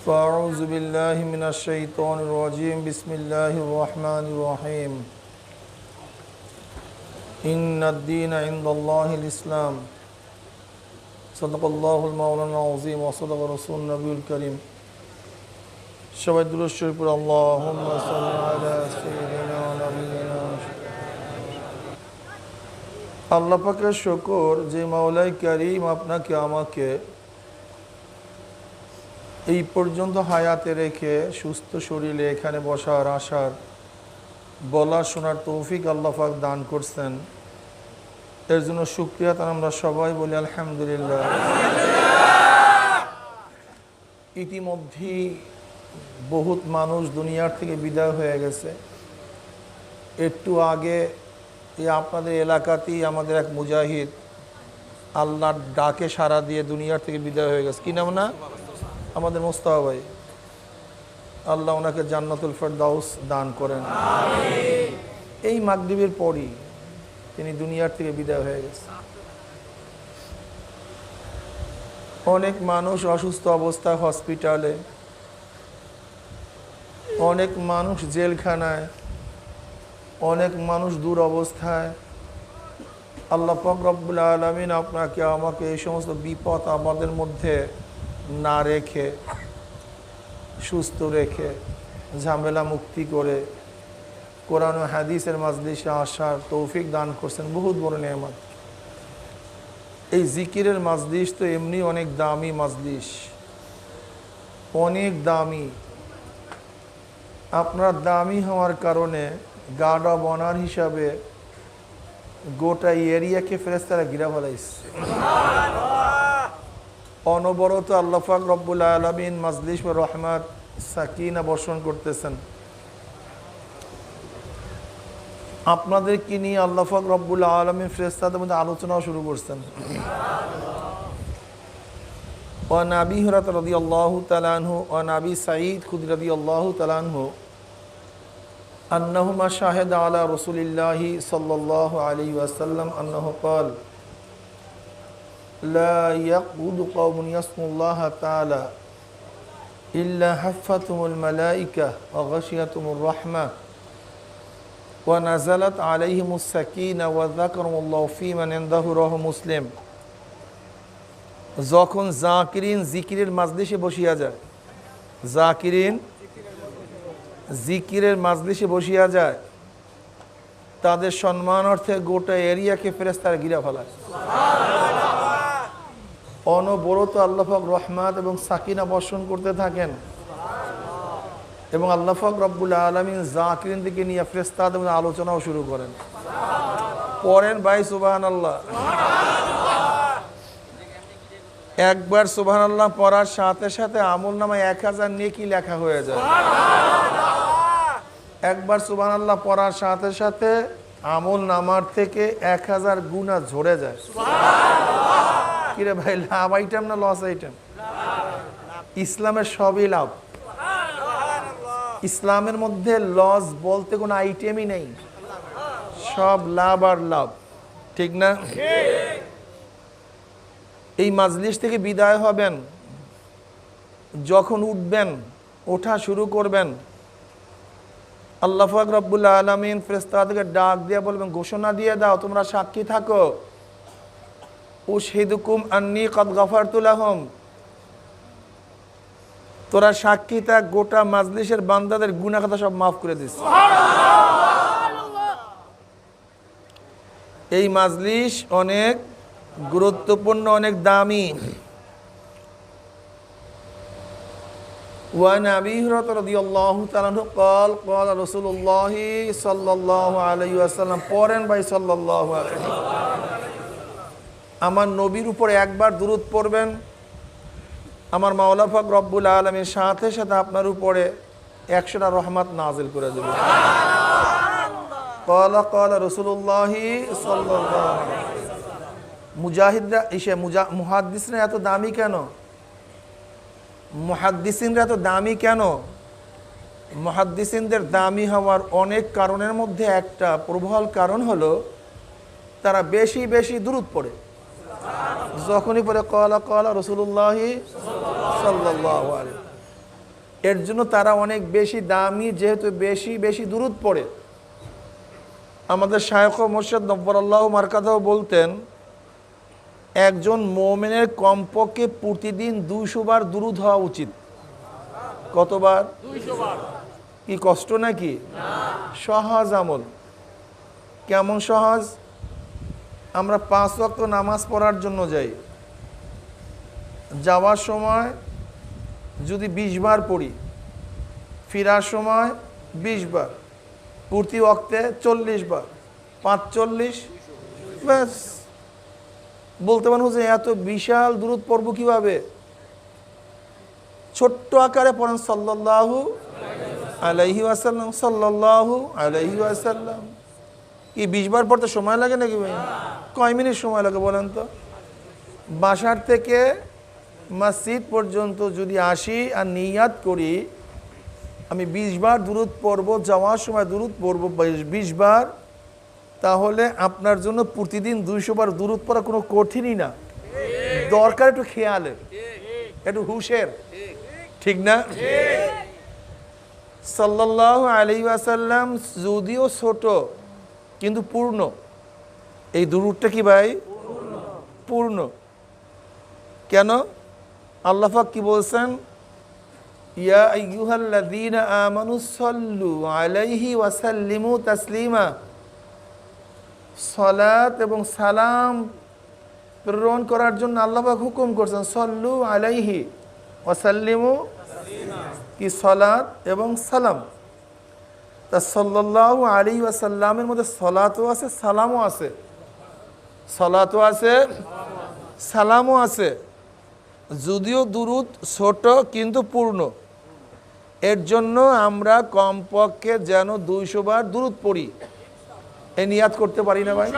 فأعوذ بالله من الشيطان الرجيم بسم الله الرحمن الرحيم إن الدين عند الله الإسلام صدق الله المولى العظيم وصدق رسول النبي الكريم সবাই দুরূদ শরীফ পড়ে আল্লাহুম্মা সাল্লি আলা সাইয়্যিদিনা নাবিয়িনা আল্লাহ পাকের শুকর যে মাওলাই কারীম আপনাকে আমাকে এই পর্যন্ত হায়াতে রেখে সুস্থ শরীরে এখানে বসার আসার বলার শোনার তৌফিক আল্লাহ পাক দান করছেন এর জন্য শুকরিয়া তার আমরা সবাই বলি আলহামদুলিল্লাহ। ইতিমধ্যে বহুত মানুষ দুনিয়ার থেকে বিদায় হয়ে গেছে। একটু আগে এই আপনাদের এলাকাতেই আমাদের এক মুজাহিদ আল্লাহর ডাকে সাড়া দিয়ে দুনিয়ার থেকে বিদায় হয়ে গেছে। কি নাম না? আমাদের মোস্তফা ভাই, আল্লাহ ওনাকে জান্নাতুল ফেরদাউস দান করেন। এই মাগরিবের পরই তিনি দুনিয়ার থেকে বিদায় হয়ে গেছে। অনেক মানুষ অসুস্থ অবস্থায় হসপিটালে, অনেক মানুষ জেলখানায়, অনেক মানুষ দূর অবস্থায়। আল্লাহ পাক রব্বুল আলামিন আপনাকে আমাকে এই সমস্ত বিপদ আমাদের মধ্যে না রেখে সুস্থ রেখে ঝামেলা মুক্তি করে কোরআন ও হাদিসের মাজলিসে আসার তৌফিক দান করছেন, বহুত বড় নেয়ামত। এই জিকিরের মাজলিস তো এমনি অনেক দামি মাজলিস, অনেক দামি। আপনার দামি হওয়ার কারণে গার্ড অব অনার হিসাবে গোটা এরিয়াকে ফেরেশতারা ঘিরা ফেলাইছে। অনবরত আল্লাহ পাক রব্বুল আলামিন মাজলিস বা রহমত সাকিনা বর্ষণ করতেছেন। আপনাদেরকে নিয়ে আল্লাহ পাক রব্বুল আলামিন ফেরেশতাদের মধ্যে আলোচনাও শুরু করছেন। ওয়ান আবি হুরায়রা রাদিয়াল্লাহু তাআলা আনহু ওয়ান আবি সাঈদ খুদরী রাদিয়াল্লাহু তাআলা আনহু আন্নাহুমা শাহিদা আলা রাসূলিল্লাহি সাল্লাল্লাহু আলাইহি ওয়াসাল্লাম আন্নাহু ক্বাল لا يقعد قوم يذكرون الله تعالى إلا حفتهم الملائكة وغشيتهم الرحمة ونزلت عليهم السكينة وذكرهم الله في من عنده رواه মুসলিম। যখন জাকিরিন জিকিরের মাজলিসে বসিয়া যায়, জাকিরিন জিকিরের মাজলিসে বসিয়া যায়, তাদের সম্মানার্থে গোটা এরিয়াকে ফেরেশতারা ঘিরে ফেলায়। অনবরত আল্লাহ পাক রহমত এবং সাকিনা বর্ষণ করতে থাকেন এবং আল্লাহ পাক রব্বুল আলামিন জাকিরিন থেকে নিয়ে ফেরেশতাদের মধ্যে আলোচনাও শুরু করেন। পড়েন ভাই সুবহানাল্লাহ। একবার সুবহানাল্লাহ পড়ার সাথে সাথে আমলনামায় 1000 নেকি লেখা হয়ে যায়। একবার সুবহানাল্লাহ পড়ার সাথে সাথে আমলনামার থেকে 1000 গুনাহ ঝরে যায়। কিরে ভাই, লাভ আইটেম না লস আইটেম? ইসলামের সবই লাভ। ইসলামের মধ্যে লস বলতে কোনো আইটেমই নেই, সব লাভ আর লাভ, ঠিক না? এই মাজলিস থেকে বিদায় হবেন, যখন উঠবেন, ওঠা শুরু করবেন, আল্লাহ পাক রব্বুল আলামিন ফেরেশতাদেরকে ডাক দিয়ে বলবেন, ঘোষণা দিয়ে দাও, তোমরা সাক্ষী থাকো, উশহিদুকুম আন্নী কদ গাফারতু লাহুম, তোরা সাক্ষী থাক, গোটা মাজলিসের বান্দাদের গুনাহ খাতা সব মাফ করে দিস। এই মাজলিস অনেক গুরুত্বপূর্ণ, অনেক দামি। ওয়ান আবি হুরায়রা রাদিয়াল্লাহু তাআলা আনহু قال قال رسول الله صلى الله عليه وسلم পড়েন ভাই সাল্লাল্লাহু আলাইহি ওয়াসাল্লাম। আমার নবীর উপরে একবার দুরূদ পড়বেন, আমার মাওলা পাক রব্বুল আলামিন সাথে সাথে আপনার উপরে 100টা রহমত নাজিল করে দেবে। ক্বালা ক্বালা রাসূলুল্লাহ সাল্লাল্লাহু আলাইহি ওয়াসাল্লাম। মুজাহিদরা মুহাদ্দিসরা এত দামি কেন? মুহাদ্দিসিনরা এত দামি কেন? মুহাদ্দিসিনদের দামি হওয়ার অনেক কারণের মধ্যে একটা প্রবল কারণ হলো তারা বেশি বেশি দুরূদ পড়ে। যখনই পড়ে ক্বালা ক্বালা রাসূলুল্লাহ সাল্লাল্লাহু আলাইহি, এর জন্য তারা অনেক বেশি দামি, যেহেতু বেশি বেশি দুরূদ পড়ে। আমাদের শায়খ মুর্শিদ নব্বরাল্লাহু মারকাদাহু বলতেন, একজন মুমিনের কমপক্ষে প্রতিদিন 200 বার দুরূদ হওয়া উচিত। কতবার? 200 বার। কি কষ্ট নাকি? সহজ আমল। কেমন সহজ? আমরা 5 ওয়াক্ত নামাজ পড়ার জন্য যাই, যাওয়ার সময় যদি 20 বার পড়ি, ফেরার সময় 20 বার, প্রতি ওয়াক্তে 40 বার, 45, ব্যাস। বলতে পারেন যে এত বিশাল দুরূদ পড়ব কিভাবে? ছোট্ট আকারে পড়েন সাল্লাল্লাহু আলাইহি ওয়াসাল্লাম, সাল্লাল্লাহু আলাইহি ওয়াসাল্লাম। কি 20 বার পড়তে সময় লাগে নাকি ভাই? কয় মিনিট সময় লাগে বলেন তো? বাসার থেকে মসজিদ পর্যন্ত যদি আসি আর নিয়াত করি আমি 20 বার দুরূদ পড়ব, যাওয়ার সময় দুরূদ পড়ব 20 বার, তাহলে আপনার জন্য প্রতিদিন 200 বার দুরূদ পড়া কোনো কঠিনই না। দরকার একটু খেয়ালের, একটু হুশের, ঠিক না? সাল্লাল্লাহু আলাইহি ওয়াসাল্লাম যদিও ছোট কিন্তু পূর্ণ। এই দুরূদটা কি ভাই? পূর্ণ। কেন? আল্লাহ পাক কি বলছেন? ইয়া আইয়ুহাল্লাযীনা আমানু সাল্লু আলাইহি ওয়া সাল্লিমু তাসলিমা। সালাত এবং সালাম প্রেরণ করার জন্য আল্লাহ পাক হুকুম করছেন, সাল্লু আলাইহি ওয়া সাল্লিমু, কি সালাত এবং সালাম। তা সাল্লাল্লাহু আলাইহি ওয়া সাল্লামের মধ্যে সালাতও আছে, সালামও আছে। সালাতও আছে, সালামও আছে। যদিও দুরূদ ছোট কিন্তু পূর্ণ। এর জন্য আমরা কমপক্ষে যেন 200 বার দুরূদ পড়ি, এই নিয়াত করতে পারি না ভাই?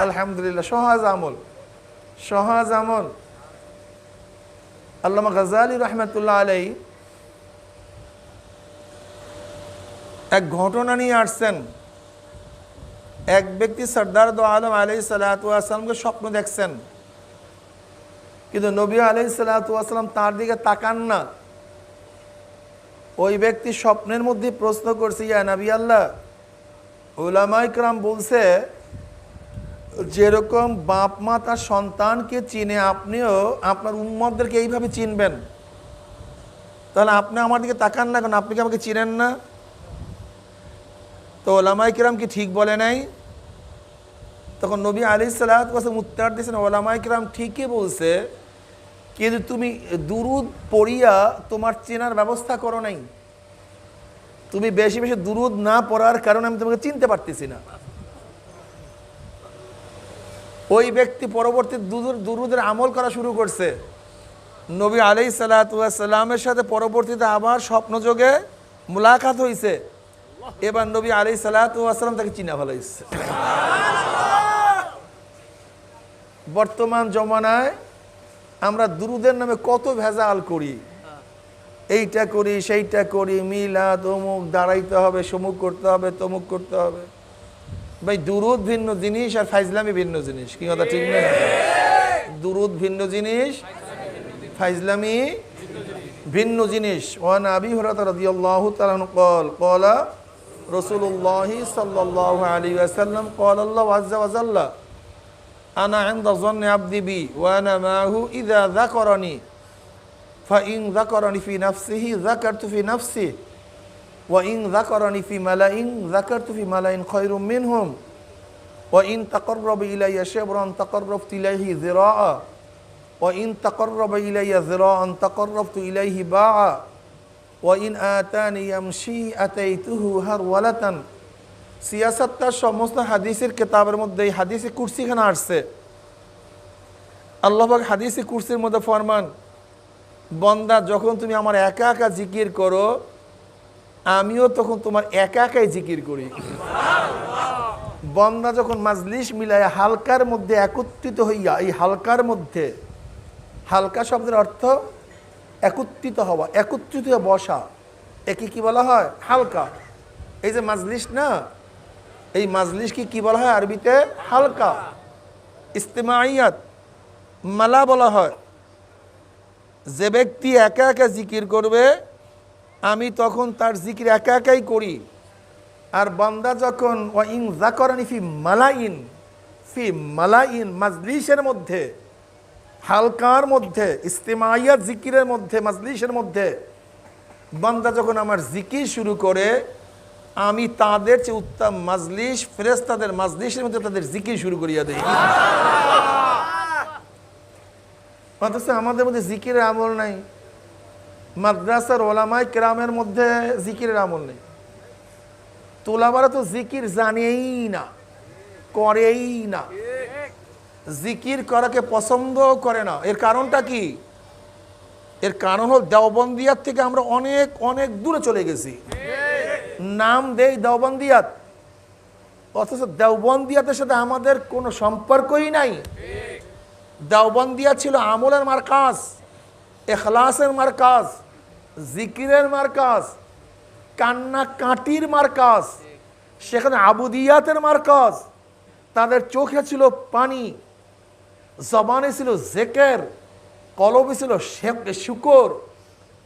আলহামদুলিল্লাহ, সহজ আমল, সহজ আমল। আল্লামা গাজ্জালী রাহমাতুল্লাহ আলাইহি এক ঘটনা নিয়ে আসছেন। এক ব্যক্তি সরদার দো আলম আলাইহিস সালাতু ওয়াস সালামকে স্বপ্ন দেখছেন, কিন্তু নবী আলাইহিস সালাতু ওয়াস সালাম তার দিকে তাকান না। ওই ব্যক্তি স্বপ্নের মধ্যে প্রশ্ন করছে, ইয়া নবী আল্লাহ, উলামায়ে কেরাম বলছে যেরকম বাপ মা তার সন্তানকে চিনে, আপনিও আপনার উম্মতদেরকে এইভাবে চিনবেন, তাহলে আপনি আমার দিকে তাকান না কেন? আপনি কি আমাকে চিনেন না? তো উলামায়ে কেরাম কি ঠিক বলে নাই? তখন নবী আলাইহিস সালাতু ওয়াস সালাম উত্তর দিয়েছেন, উলামায়ে কেরাম ঠিকই বলছে, কিন্তু তুমি দুরূদ পড়িয়া তোমার চেনার ব্যবস্থা করো নাই। তুমি বেশি বেশি দুরূদ না পড়ার কারণে আমি তোমাকে চিনতে পারতেছি না। ওই ব্যক্তি পরবর্তী দুরূদের আমল করা শুরু করছে। নবী আলাইহিস সালাতু ওয়াস সালামের সাথে পরবর্তীতে আবার স্বপ্নযোগে মুলাকাত হয়েছে। এবার নবী আলাইহিস সালাতু ওয়াস সালাম তাকে চিনা ফেলাইছে। বর্তমান জমানায় আমরা দুরূদের নামে কত ভেজাল করি, এইটা করি সেইটা করি, মিলাদ অমুক দাঁড়াইতে হবে, সমুক করতে হবে, তমুক করতে হবে। ভাই দুরূদ ভিন্ন জিনিস আর ফাইজলামি ভিন্ন জিনিস, কি কথা ঠিক না? দুরূদ ভিন্ন জিনিস, ফাইজলামি ভিন্ন জিনিস। ওয়ান আবি হুরায়রা রাদিয়াল্লাহু তাআলা আনহু قال قال رسول الله صلى الله عليه وسلم قال الله عز وجل أنا عند ظن عبدي بي وأنا معه إذا ذكرني فإن ذكرني في نفسه ذكرت في نفسي وإن ذكرني في ملأ ذكرت في ملأ خير منهم وإن تقرب إلي شبرا تقربت إليه ذراعا وإن تقرب إلي ذراعا تقربت إليه باعا وإن آتاني يمشي أتيته هرولة। সিয়াসাতটা সমস্ত হাদিসের কিতাবের মধ্যে এই হাদিসে কুরসিখানে আসছে। আল্লাহ পাক হাদিসে কুরসির মধ্যে ফরমান, বান্দা যখন তুমি আমার একা একা জিকির করো, আমিও তখন তোমার একা একাই জিকির করি। বান্দা যখন মাজলিস মিলায় হালকার মধ্যে একত্রিত হইয়া, এই হালকার মধ্যে, হালকা শব্দের অর্থ একত্রিত হওয়া, একত্রিত হয়ে বসা, একে কি বলা হয়? হালকা। এই যে মাজলিস না, এই মাজলিস কি বলা হয় আরবিতে? হালকা। ইস্তেমাইয়াত মালা বলা হয়। যে ব্যক্তি একা একা জিকির করবে আমি তখন তার জিকির একা একাই করি। আর বান্দা যখন ওয়াইন যাকারানি ফি মালাইন মাজলিসের মধ্যে, হালকার মধ্যে, ইস্তেমাইয়াত জিকিরের মধ্যে, মাজলিসের মধ্যে বান্দা যখন আমার জিকির শুরু করে আমি তাদের চেয়ে উত্তম মাজলিস ফেরেশতাদের মাজলিসের মধ্যে তাদের জিকির শুরু করিয়া দেই। অথচ আমাদের মধ্যে জিকিরের আমল নাই। মাদ্রাসার ওলামায়ে কেরামের মধ্যে জিকিরের আমল নেই। তোলাবারা তো জিকির জানেই না, করেই না, জিকির করাকে পছন্দ করে না। এর কারণটা কি? এর কারণ হল দেওবন্দিয়াত থেকে আমরা অনেক অনেক দূরে চলে গেছি। নাম দেই দেওবন্দিয়াত, অথচ দেওবন্দিয়াতের সাথে আমাদের কোনো সম্পর্কই নাই। দেওবন্দিয়াত ছিল আমলের মারকাজ, এখলাসের মারকাজ, জিকিরের মারকাজ, কান্না কাটির মারকাজ, সেখানে আবুদিয়াতের মারকাজ। তাদের চোখে ছিল পানি, জবানে ছিল জেকের, কলবে ছিল শুকর,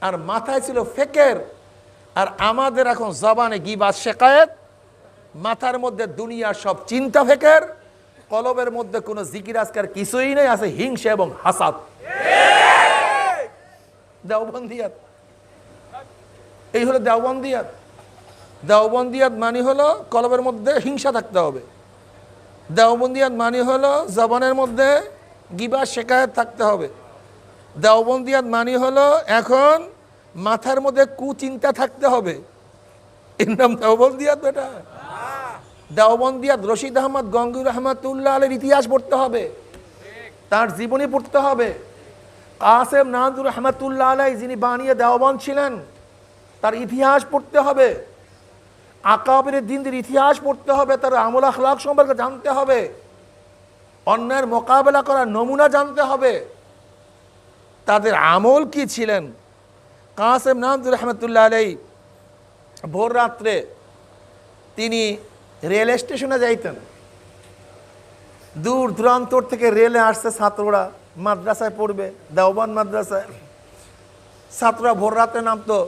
আর মাথায় ছিল ফেকের। আর আমাদের এখন জবানে গিবাত শেকায়েত, মাথার মধ্যে দুনিয়ার সব চিন্তা ফেকের, কলবের মধ্যে কোনো জিকির আজকার কিছুই নেই, আছে হিংসা এবং হাসাদ। দেওবন্দিয়াত, এই হলো দেওবন্দিয়াত। দেওবন্দিয়াত মানে হলো কলবের মধ্যে হিংসা থাকতে হবে। দেওবন্দিয়াত মানে হলো জবানের মধ্যে গিবাত শেকায়েত থাকতে হবে। দেওবন্দিয়াত মানে হলো এখন মাথার মধ্যে কুচিন্তা থাকতে হবে। এর নাম দেওবন্দিয়াত বেটা? দেওবন্দিয়াত রশিদ আহমদ গঙ্গুর রহমাতুল্লাহ আলাইহির ইতিহাস পড়তে হবে, তার জীবনী পড়তে হবে। কাসেম নানদুর রহমাতুল্লাহ আলাইহি যিনি বানিয়ে দেওবন্দ ছিলেন তার ইতিহাস পড়তে হবে। আকাবের দিনদের ইতিহাস পড়তে হবে, তার আমল আখলাক সম্পর্কে জানতে হবে, অন্যের মোকাবেলা করার নমুনা জানতে হবে, তাদের আমল কি ছিলেন। কাসেম নানদুর রহমাতুল্লাহ আলাইহি ভোর রাত্রে তিনি রেল স্টেশনে যাইতেন। দূর দূরান্তর থেকে রেলে আসছে ছাত্ররা, মাদ্রাসায় পড়বে, দেওবন্দ মাদ্রাসায়। ছাত্ররা ভোর রাতে নামতো,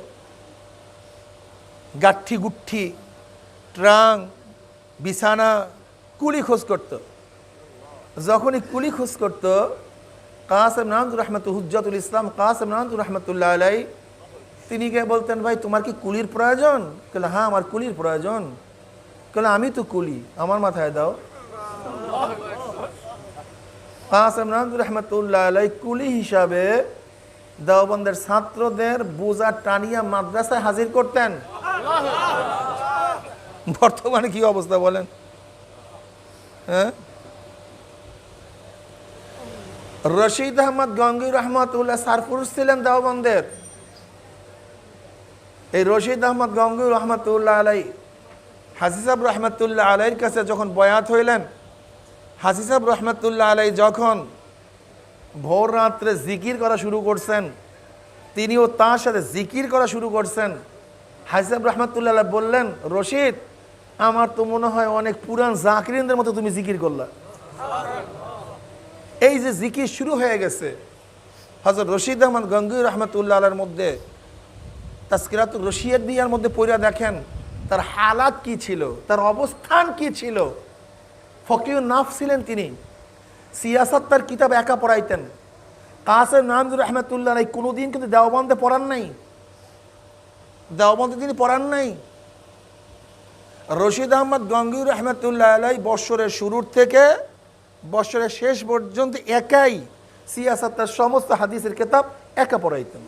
গাঠি গুঠি, ট্রাং, বিছানা, কুলি খোঁজ করত। যখনই কুলি খোঁজ করত কাসেম নানদুর হুজ্জাতুল ইসলাম কাসেম নানদুর রহমাতুল্লাহ আলাইহি তিনি গিয়ে বলতেন, ভাই তোমার কি কুলির প্রয়োজন? বলে হ্যাঁ আমার কুলির প্রয়োজন। বলে আমি তো কুলি, আমার মাথায় দাও। কাসেম নানদুর রহমাতুল্লাহ আলাইহি কুলি হিসাবে দেওবন্দের ছাত্রদের বোঝা টানিয়া মাদ্রাসায় হাজির করতেন। বর্তমানে কি অবস্থা বলেন? হ্যাঁ, রশিদ আহমদ গঙ্গুর রহমাতুল্লাহ সারফুরুস ছিলেন দেওবন্দের। এই রশিদ আহমদ গঙ্গুর রহমাতুল্লাহ আলাইহি হাজী সাহেব রহমাতুল্লাহ আলাইহির কাছে যখন বয়াত হইলেন, হাজী সাহেব রহমাতুল্লাহ আলাইহি যখন ভোর রাত্রে জিকির করা শুরু করছেন, তিনিও তার সাথে জিকির করা শুরু করছেন। হাজী সাহেব রহমাতুল্লাহ আলাইহি বললেন, রশিদ আমার তো মনে হয় অনেক পুরান জাকিরিনদের মতো তুমি জিকির করলা। এই যে জিকির শুরু হয়ে গেছে, হযরত রশিদ আহমদ গঙ্গুই রহমাতুল্লাহ আলাইহির মধ্যে তাজকিরাতুর রশিদিয়ার মধ্যে পড়া দেখেন তার হালাত কি ছিল, তার অবস্থান কি ছিল। ফকিহুন নাফস ছিলেন তিনি, সিয়াসাত তার কিতাব একা পড়াইতেন। কাসেম নানদুর রহমাতুল্লাহ আলাইহি কোনোদিন কিন্তু দেওবন্দে পড়ান নাই, দেওবন্দে তিনি পড়ান নাই। রশিদ আহমদ গঙ্গুই রহমাতুল্লাহ আলাইহি বৎসরের শুরুর থেকে বৎসরের শেষ পর্যন্ত একাই সিয়াসাত তার সমস্ত হাদিসের কিতাব একা পড়াইতেন।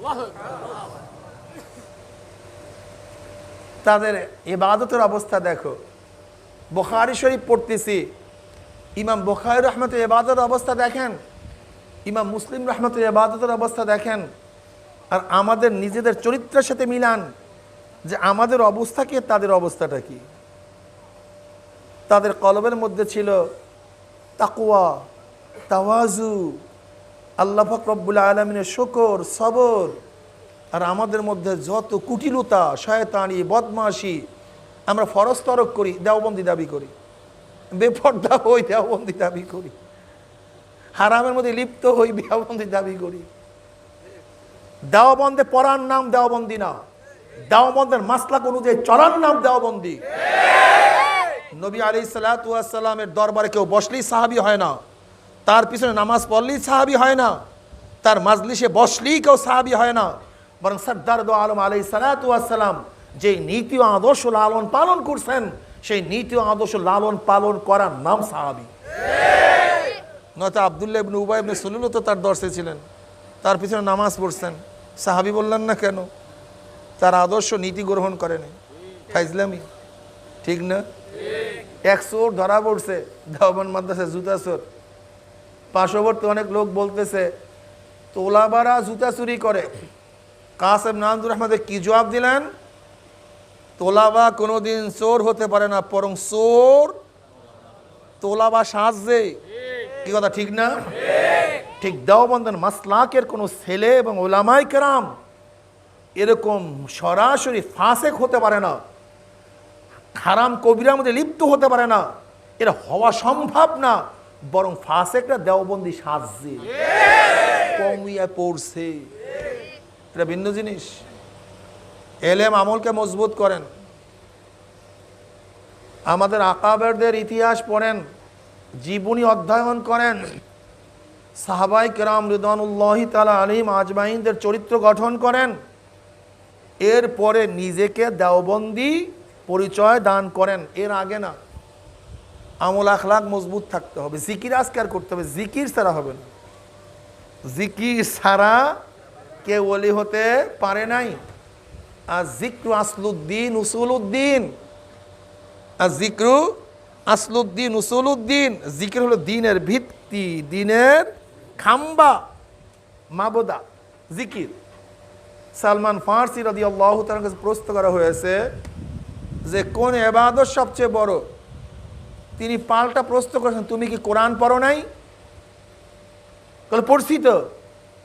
তাদের ইবাদতের অবস্থা দেখো, বুখারী শরীফ পড়তেছি, ইমাম বুখারী রহমতুল্লাহ ইবাদতের অবস্থা দেখেন, ইমাম মুসলিম রহমতুল্লাহ ইবাদতের অবস্থা দেখেন। আর আমাদের নিজেদের চরিত্রের সাথে মিলান যে আমাদের অবস্থা কি, তাদের অবস্থাটা কি। তাদের কলবের মধ্যে ছিল তাকওয়া, তাওয়াজু, আল্লাহ পাক রব্বুল আলামিনের শুকর, সবর। আর আমাদের মধ্যে যত কুটিলতা, শয়তানি, বদমাশি, আমরা ফরজ তরক করি, দেওবন্দি দাবি করি, বেপর্দা হই, দেওবন্দি দাবি করি, হারামের মধ্যে লিপ্ত হই, দেওবন্দি দাবি করি। দেওবন্দে পড়ার নাম দেওবন্দি না, দেওবন্দের মাসলাক অনুযায়ী চলার নাম দেওবন্দি। নবী আলাইহিস সালাতু ওয়াস সালামের দরবারে কেউ বসলেই সাহাবী হয় না, তার পিছনে নামাজ পড়লেই সাহাবী হয় না, তার মাজলিসে বসলেই কেউ সাহাবী হয় না, বরং সরদার দো আলম আলাইহিস সালাতু ওয়াস সালাম যে নীতি ও আদর্শ লালন পালন করছেন, সেই নীতি ও আদর্শ লালন পালন করার নাম সাহাবী। নয়তো আব্দুল্লাহ ইবনে উবাই ইবনে সুলুল তো তার দর্শে ছিলেন, তার পিছনে নামাজ পড়ছেন, সাহাবী বললেন না কেন? তার আদর্শ নীতি গ্রহণ করেনি। ফাইজলামি, ঠিক না? এক চোর ধরা পড়ছে দেওবন্দ মাদ্রাসায়, জুতা চোর। পার্শ্ববর্তী অনেক লোক বলতেছে তোলাবারা জুতা চুরি করে। কাসেম নান্দুর আহমদে কি জবাব দিলেন? তোলাবা কোনোদিন চোর হতে পারে না, বরং চোর তোলাবা সাজে। কি কথা ঠিক না? ঠিক দেওবন্দের মাসলাকের কোনো ছেলে এবং ওলামায়ে কেরাম এরকম সরাসরি ফাসেক হতে পারে না, হারাম কবিরার মধ্যে লিপ্ত হতে পারে না, এটা হওয়া সম্ভব না, বরং ফাসেকরা দেওবন্দি সাজে, কমিয়া পড়ছে। এটা ভিন্ন জিনিস। এলেম আমলকে মজবুত করেন। আমাদের আকাবেরদের ইতিহাস পড়েন, জীবনী অধ্যয়ন করেন, সাহাবায়ে কেরাম রিদওয়ানুল্লাহি তাআলা আলাইহিম আজমাইনদের চরিত্র গঠন করেন। এরপরে নিজেকে দেওবন্দি পরিচয় দান করেন। এর আগে না। আমল আখলাক মজবুত থাকতে হবে, জিকির আজকার করতে হবে, জিকির ছাড়া হবে না। জিকির ছাড়া কেউ ওলি হতে পারে নাই। আর জিক্রু আসলুদ্দিন উসুলুদ্দিন, আর জিক্রু আসলুদ্দিন উসুলুদ্দিন। জিকির হলো দিনের ভিত্তি, দিনের খাম্বা, মাবদা জিকির। সালমান ফারসি রাদিয়াল্লাহু তাআলার কাছে প্রশ্ন করা হয়েছে যে কোন ইবাদত সবচেয়ে বড়? তিনি পাল্টা প্রশ্ন করেছেন, তুমি কি কোরআন পড়ো নাই? বলে পড়ছি তো।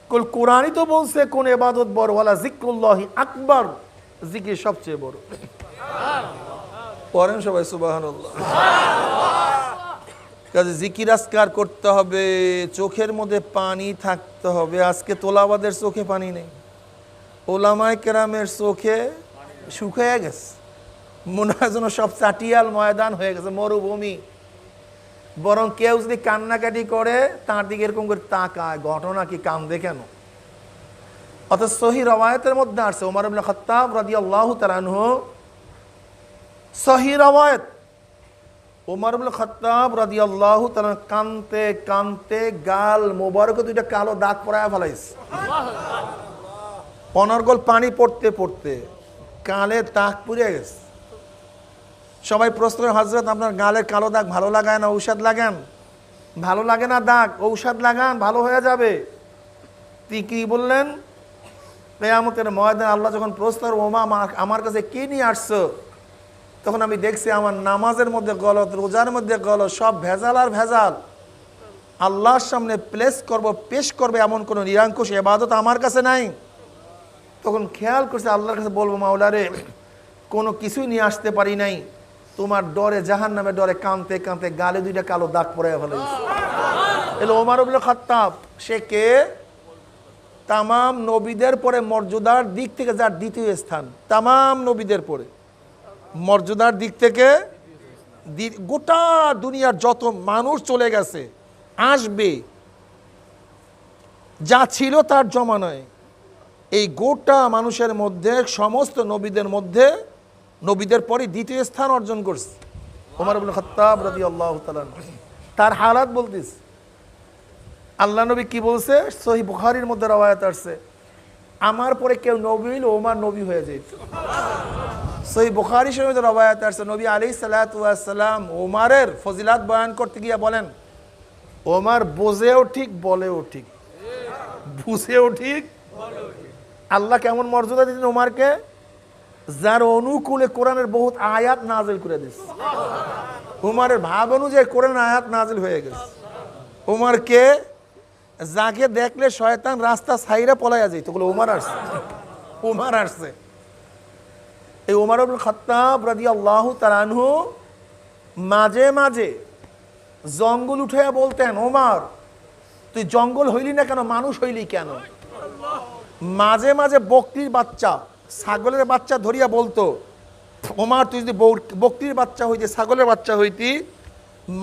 কল কোরআনই তো বলছে কোন ইবাদত বড়, ওয়ালা জিক্রুল্লাহি আকবার, জিকির সবচেয়ে বড়। পড়েন সবাই সুবহানাল্লাহ। কাজে জিকির আজকার করতে হবে, চোখের মধ্যে পানি থাকতে হবে। আজকে তোলাবাদের চোখে পানি নেই, ওলামায়ে কেরামের চোখে শুকিয়ে গেছে, মনে হয় যেন সব চাটিয়াল ময়দান হয়ে গেছে, মরুভূমি। বরং কেউ যদি কান্নাকাটি করে তার দিকে এরকম করে তাকায়, ঘটনা কি, কান্দে কেন? অথচ সহিহ রওয়ায়াতের মধ্যে আসছে ওমর ইবনে খাত্তাব রাদিয়াল্লাহু তাআলা আনহু, সহিহ রওয়ায়াত, ওমর ইবনে খাত্তাব রাদিয়াল্লাহু তাআলা কানতে কানতে গাল মোবারকে দুইটা কালো দাগ পড়ায় ফেলাইছে। অনর্গল পানি পড়তে পড়তে গালে দাগ পুড়ে গেছে। সবাই প্রশ্ন করে, হযরত আপনার গালের কালো দাগ ভালো লাগায় না ঔষধ লাগান? ভালো লাগে না দাগ, ঔষধ লাগান, ভালো হয়ে যাবে। তিনি কি বললেন? কিয়ামতের ময়দানে আল্লাহ যখন প্রশ্ন করবে, ওমা আমার কাছে কি নিয়ে আসছো? তখন আমি দেখছি আমার নামাজের মধ্যে গলত, রোজার মধ্যে গলত, সব ভেজাল আর ভেজাল। আল্লাহর সামনে পেশ করবে এমন কোনো নিরঙ্কুশ ইবাদত আমার কাছে নাই। তখন খেয়াল করছে, আল্লাহর কাছে বলবো, মাওলা রে, কোনো কিছুই নিয়ে আসতে পারি নাই, তোমার ডরে, জাহান্নামের ডরে কাঁদতে কাঁদতে গালে দুইটা কালো দাগ পড়ে ফেলেছে। এলো ওমর ইবনে খাত্তাব। সে কে? তামাম নবীদের পরে মর্যাদার দিক থেকে যার দ্বিতীয় স্থান, তামাম নবীদের পরে মর্যাদার দিক থেকে। গোটা দুনিয়ার যত মানুষ চলে গেছে, আসবে, যা ছিল তার জমানায়, এই গোটা মানুষের মধ্যে সমস্ত নবীদের মধ্যে নবীদের পরে দ্বিতীয় স্থান অর্জন করছে ওমর ইবনে খাত্তাব রাদিয়াল্লাহু তাআলা। তার হালাত বলতিস, আল্লাহ নবী কি বলছে? সহিহ বুখারীর মধ্যে রওয়ায়াত আসছে, আমার পরে কেউ নবী হইলে ওমর নবী হয়ে যেত। সহিহ বুখারী শরীফের রওয়ায়াত আসছে, নবী আলাইহিস সালাতু ওয়াস সালাম ওমরের ফজিলাত বয়ান করতে গিয়ে বলেন, ওমর বোঝেও ঠিক, বলেও ঠিক, বুঝেও ঠিক। আল্লাহ কেমন মর্যাদা দিতেন ওমরকে? যার অনুকূলে কোরআনের বহুত আয়াত নাজিল করে দিয়েছে। ওমরের ভাব অনুযায়ী কোরআনের আয়াত নাজিল হয়ে গেছে। ওমরকে যাকে দেখলে শয়তান রাস্তা ছাইরা পলাইয়া যেত, বলে ওমর আসছে, ওমর আসছে। এই ওমর ইবনে খাত্তাব রাদিয়াল্লাহু তাআলা আনহু মাঝে মাঝে জঙ্গল উঠাইয়া বলতেন, ওমর তুই জঙ্গল হইলি না কেন, মানুষ হইলি কেন? মাঝে মাঝে বকরির বাচ্চা ছাগলের বাচ্চা ধরিয়া বলতো, ওমর তুই যদি বকরির বাচ্চা হইতি, ছাগলের বাচ্চা হইতি,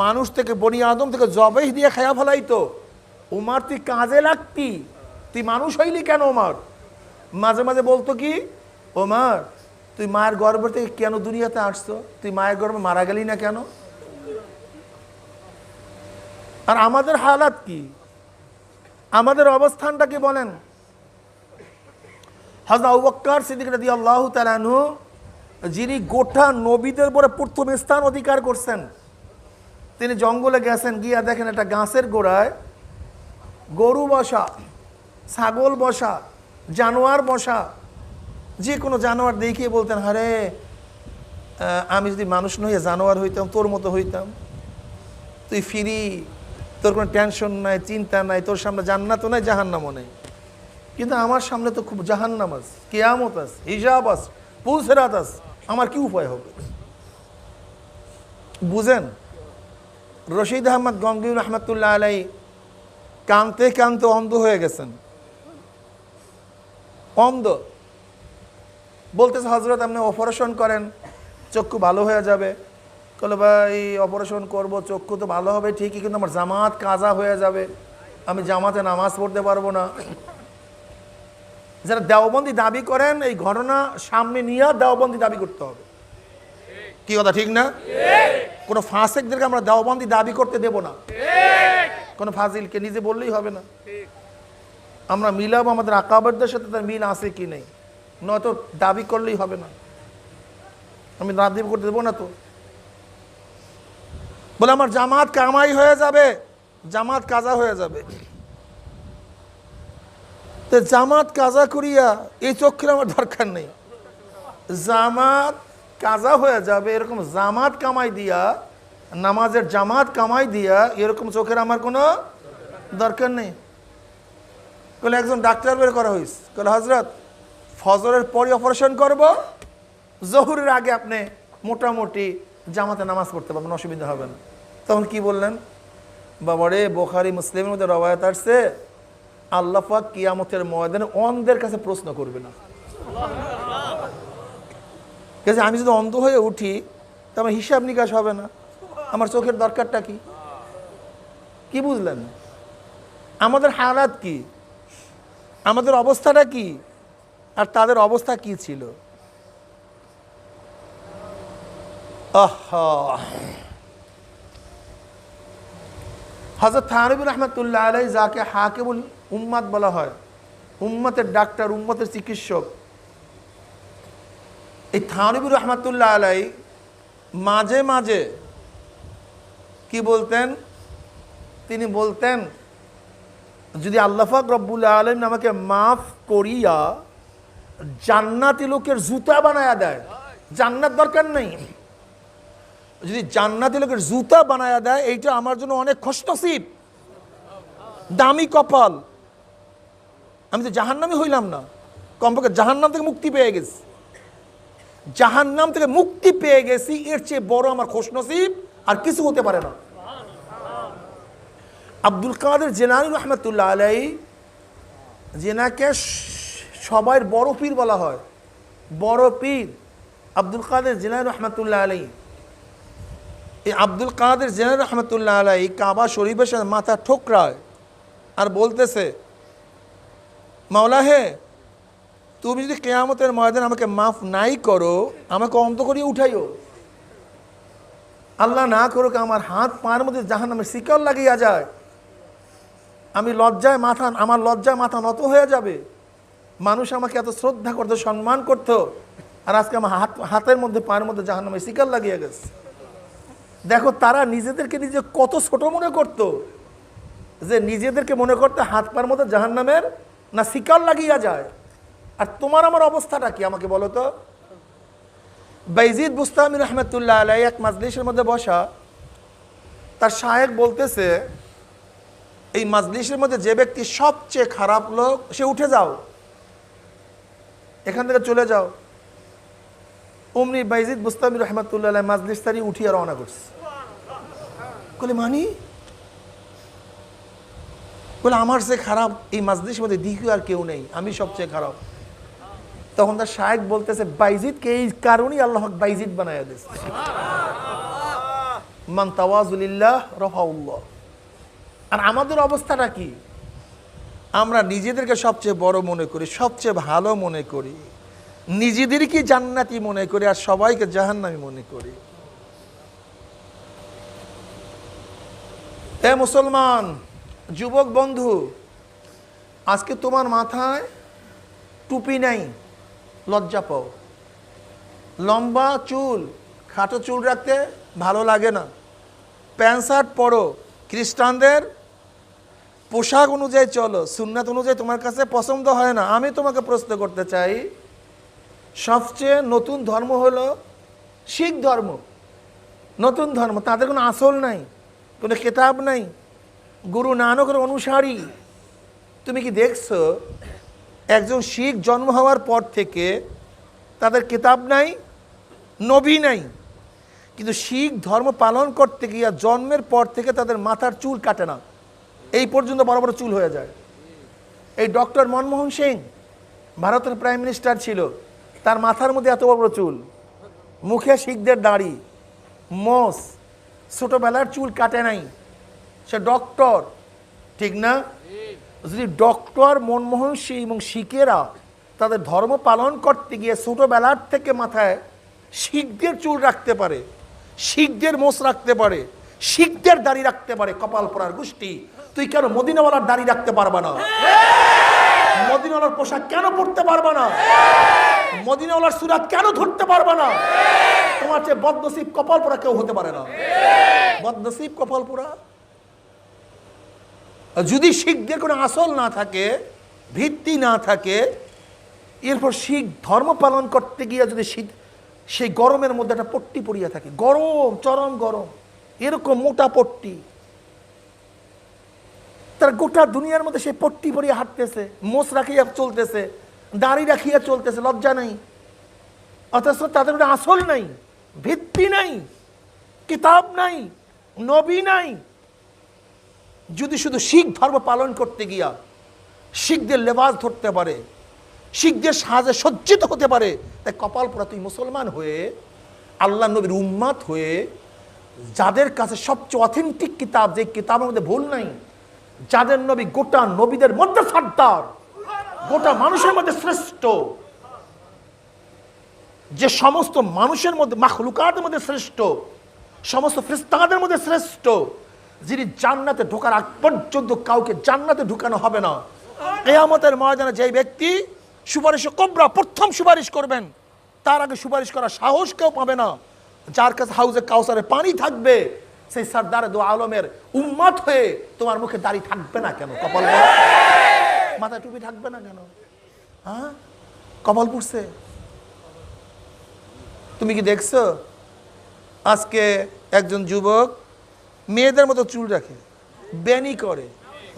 মানুষ থেকে বনি আদম থেকে জবাই দিয়ে খায়া ফেলাইতো। ওমর তুই কাজে লাগতি, তুই মানুষ হইলি কেন ওমর? মাঝে মাঝে বলতো কি, ওমর তুই মায়ের গর্ভ থেকে কেন দুনিয়াতে আসছো? তুই মায়ের গর্ভে মারা গেলি না কেন? আর আমাদের হালাত কি, আমাদের অবস্থানটা কি বলেন? হযরত আবু বকর সিদ্দিক রাদিয়াল্লাহু তাআলা আনহু, যিনি গোটা নবীদের পরে প্রথম স্থান অধিকার করছেন, তিনি জঙ্গলে গেছেন, গিয়া দেখেন একটা গাছের গোড়ায় গরু বসা, ছাগল বসা, জানোয়ার বসা। যে কোনো জানোয়ার দেখিয়ে বলতেন, আরে আমি যদি মানুষ নই জানোয়ার হইতাম, তোর মতো হইতাম, তুই ফিরি, তোর কোনো টেনশন নাই, চিন্তা নাই, তোর সামনে জান্নাতও নাই জাহান্নামও নেই। কিন্তু আমার সামনে তো খুব জাহান্নাম আছে, কিয়ামত আছে, হিসাব আছে, পুলসেরাত আছে, আমার কি উপায় হবে? বুঝেন? রশিদ আহমদ গঙ্গোহী রহমতুল্লাহ আলাই কানতে কানতে অন্ধ হয়ে গেছেন। অন্ধ। বলতেছে, হজরত আপনি অপারেশন করেন, চক্ষু ভালো হয়ে যাবে। বলে ভাই অপারেশন করব, চক্ষু তো ভালো হবে ঠিকই, কিন্তু আমার জামাত কাজা হয়ে যাবে, আমি জামাতে নামাজ পড়তে পারবো না। যারা দেওবন্দি দাবি করেন, এই ঘটনা সামনে নিয়ে দেওবন্দি দাবি করতে হবে। কি কথা ঠিক না? কোনো ফাসিকদেরকে আমরা দেওবন্দি দাবি করতে দেব না। কোনো ফাজিলকে নিজে বললেই হবে না, আমরা মিলাবো আমাদের আকাবেরদের সাথে তার মিল আছে কি নেই, নয়তো দাবি করলেই হবে না। আমি দাবি করতে দেবো না তো। বলে আমার জামাত কামাই হয়ে যাবে, জামাত কাজা হয়ে যাবে। তো জামাত কাজা করিয়া এই চক্ষুর আমার দরকার নেই। জামাত কাজা হয়ে যাবে এরকম জামাত কামাই দিয়া, নামাজের জামাত কামাই দিয়া এরকম চোখের আমার কোনো দরকার নেই। বলে একজন ডাক্তার বের করা হয়েছে, বলে হজরত ফজরের পরে অপারেশন করব, জহুরের আগে আপনি মোটামুটি জামাতে নামাজ পড়তে পারবেন, অসুবিধা হবে না। তখন কি বললেন? বাবারে, বুখারী মুসলিমের মধ্যে রওয়ায়াত আসছে, আল্লাহ পাক কিয়ামতের ময়দানে অন্ধের কাছে প্রশ্ন করবে না। আমি যদি অন্ধ হয়ে উঠি তো আমার হিসাব নিকাশ হবে না, আমার চোখের দরকারটা কি? কি বুঝলেন? আমাদের হালাত কি, আমাদের অবস্থাটা কি, আর তাদের অবস্থা কি ছিল? হযরত থানবী রহমতুল্লাহ আলাইহি, যাকে হাকিমুল উম্মাত বলা হয়, উম্মতের ডাক্তার, উম্মতের চিকিৎসক, এই থানবী রহমতুল্লাহ আলাইহি মাঝে মাঝে কি বলতেন? তিনি বলতেন, যদি আল্লাহ পাক রব্বুল আলামিন আমাকে মাফ করিয়া জান্নাতি লোকের জুতা বানায়া দেয়, জান্নাত দরকার নেই, যদি জান্নাতি লোকের জুতা বানায়া দেয়, এইটা আমার জন্য অনেক খুশনসিব, দামি কপাল। আমি তো জাহান্নামী হইলাম না, কমপক্ষে জাহান্নাম থেকে মুক্তি পেয়ে গেছি। জাহান্নাম থেকে মুক্তি পেয়ে গেছি, এর চেয়ে বড় আমার খুশনসিব আর কিছু হতে পারে না। আব্দুল কাদের জিলানী রহমতুল্লাহ আলাইহি, যেনাকে সবাই বড় পীর বলা হয়, বড় পীর আব্দুল কাদের জিলানী রহমতুল্লাহ আলাইহি, এই আব্দুল কাদের জিলানী রহমতুল্লাহ আলাইহি কাবা শরীফের সাথে মাথা ঠোকরায় আর বলতেছে, মাওলা হে, তুমি যদি কিয়ামতের ময়দানে আমাকে মাফ নাই করো, আমাকে অন্ত করিয়ে উঠাইও। আল্লাহ না করুক আমার হাত পায়ের মধ্যে জাহান্নামের শিকল লাগিয়া যায়, আমি লজ্জায় মাথা, আমার লজ্জায় মাথা নত হয়ে যাবে। মানুষ আমাকে এত শ্রদ্ধা করতো, সম্মান করতো, আর আজকে আমার হাতের মধ্যে পায়ের মধ্যে জাহান্নামের শিকল লাগিয়ে গেছে। দেখো তারা নিজেদেরকে নিজে কত ছোট মনে করত, যে নিজেদেরকে মনে করতে হাত পায়ের মধ্যে জাহান্নামের না শিকল লাগিয়া যায়। আর তোমার আমার অবস্থাটা কি আমাকে বলো তো? বাইজিদ বুস্তামি রহমতুল্লাহ আলাইহি এক মাজলিসের মধ্যে বসা, তার শায়েখ বলতেছে, এই মাজলিসের মধ্যে যে ব্যক্তি সবচেয়ে খারাপ লোক, সে উঠে যাও, এখান থেকে চলে যাও। অমনি বাইজিদ বুস্তামি রহমতুল্লাহ আলাইহি মাজলিস তারি উঠিয়ে রওনা করছে। বলে মানি বলে আমার যে খারাপ এই মাজলিসের মধ্যে দ্বিতীয় আর কেউ নেই, আমি সবচেয়ে খারাপ। তখন তার শায়েখ বলতেছে বাইজিদকে এই কারণেই আল্লাহ বাইজিদ বানায়া দিয়েছে। মান তাওয়াজু লিল্লাহ রাফাউল্লাহ। আর আমাদের অবস্থাটা কি? আমরা নিজেদেরকে সবচেয়ে বড় মনে করি, সবচেয়ে ভালো মনে করি, নিজেদেরকে জান্নাতি মনে করি, আর সবাইকে জাহান্নামী মনে করি। এ মুসলমান যুবক বন্ধু, আজকে তোমার মাথায় টুপি নাই, লজ্জা পাও। লম্বা চুল, খাটো চুল রাখতে ভালো লাগে না। প্যান্ট শার্ট পরো, খ্রিস্টানদের পোশাক অনুযায়ী চলো, সুন্নাত অনুযায়ী তোমার কাছে পছন্দ হয় না। আমি তোমাকে প্রশ্ন করতে চাই, সবচেয়ে নতুন ধর্ম হলো শিখ ধর্ম। নতুন ধর্ম, তাদের কোনো আসল নাই, কোনো কিতাব নাই, গুরু নানকের অনুসারী। তুমি কি দেখছো একজন শিখ জন্ম হওয়ার পর থেকে তাদের কিতাব নাই, নবী নাই, কিন্তু শিখ ধর্ম পালন করতে গিয়ে জন্মের পর থেকে তাদের মাথার চুল কাটে না, এই পর্যন্ত বড় বড় চুল হয়ে যায়। এই ডক্টর মনমোহন সিং ভারতের প্রাইম মিনিস্টার ছিল, তার মাথার মধ্যে এত বড় বড় চুল, মুখে শিখদের দাড়ি, মোষ, ছোটবেলার চুল কাটে নাই, সে ডক্টর, ঠিক না? যদি ডক্টর মনমোহন সিং এবং শিখেরা তাদের ধর্ম পালন করতে গিয়ে ছোটবেলার থেকে মাথায় শিখদের চুল রাখতে পারে, শিখদের মোষ রাখতে পারে, শিখদের দাড়ি রাখতে পারে, কপাল পরার গোষ্ঠী, তুই কেন মদিনাওয়ালার দাড়ি রাখতে পারবা না? মদিনাওয়ালার পোশাক কেন পরতে পারবা না? মদিনাওয়ালার সুরাত কেন ধরতে পারবা না? তোমার চেয়ে বদনসিব কপাল পোড়া কেউ হতে পারে না। বদনসিব কপাল পোড়া। যদি শিখদের কোনো আসল না থাকে, ভিত্তি না থাকে, এরপর শিখ ধর্ম পালন করতে গিয়ে যদি সেই গরমের মধ্যে একটা পট্টি পরিয়া থাকে, গরম, চরম গরম, এরকম মোটা পট্টি, তার গোটা দুনিয়ার মধ্যে সেই পট্টি পরিয়া হাঁটতেছে, মোষ রাখিয়া চলতেছে, দাড়ি রাখিয়া চলতেছে, লজ্জা নাই। অথচ তাদের কোনো আসল নাই, ভিত্তি নাই, কিতাব নাই, নবী নাই। যদি শুধু শিখ ধর্ম পালন করতে গিয়া শিখদের লেবাস ধরতে পারে, শিখদের সাজে সজ্জিত হতে পারে, তাই কপাল পোড়া তুই মুসলমান হয়ে, আল্লাহ নবীর উম্মাত হয়ে, যাদের কাছে সবচেয়ে অথেন্টিক কিতাব, যে কিতাবের মধ্যে ভুল নাই, যাদের নবী গোটা নবীদের মধ্যে সর্দার, গোটা মানুষের মধ্যে শ্রেষ্ঠ, যে সমস্ত মানুষের মধ্যে, মাখলুকাতের মধ্যে শ্রেষ্ঠ, সমস্ত ফেরেশতাদের মধ্যে শ্রেষ্ঠ, যিনি জান্নাতে ঢোকার আগ পর্যন্ত কাউকে জান্নাতে ঢুকানো হবে না। কিয়ামতের ময়দানে যে ব্যক্তি সুপারিশ কোবরা প্রথম সুপারিশ করবেন, তার আগে সুপারিশ করার সাহস কেউ পাবে না। যার কাছে হাউজে কাউসারে পানি থাকবে, সেই সরদার দু আলমের উম্মত হয়ে তোমার মুখে দাড়ি থাকবে না কেন? কপাল পরা, মাথায় টুপি থাকবে না কেন? হ্যাঁ, কপাল পুড়ছে। তুমি কি দেখছো আজকে একজন যুবক মেয়েদের মতো চুল রাখে, বেনি করে,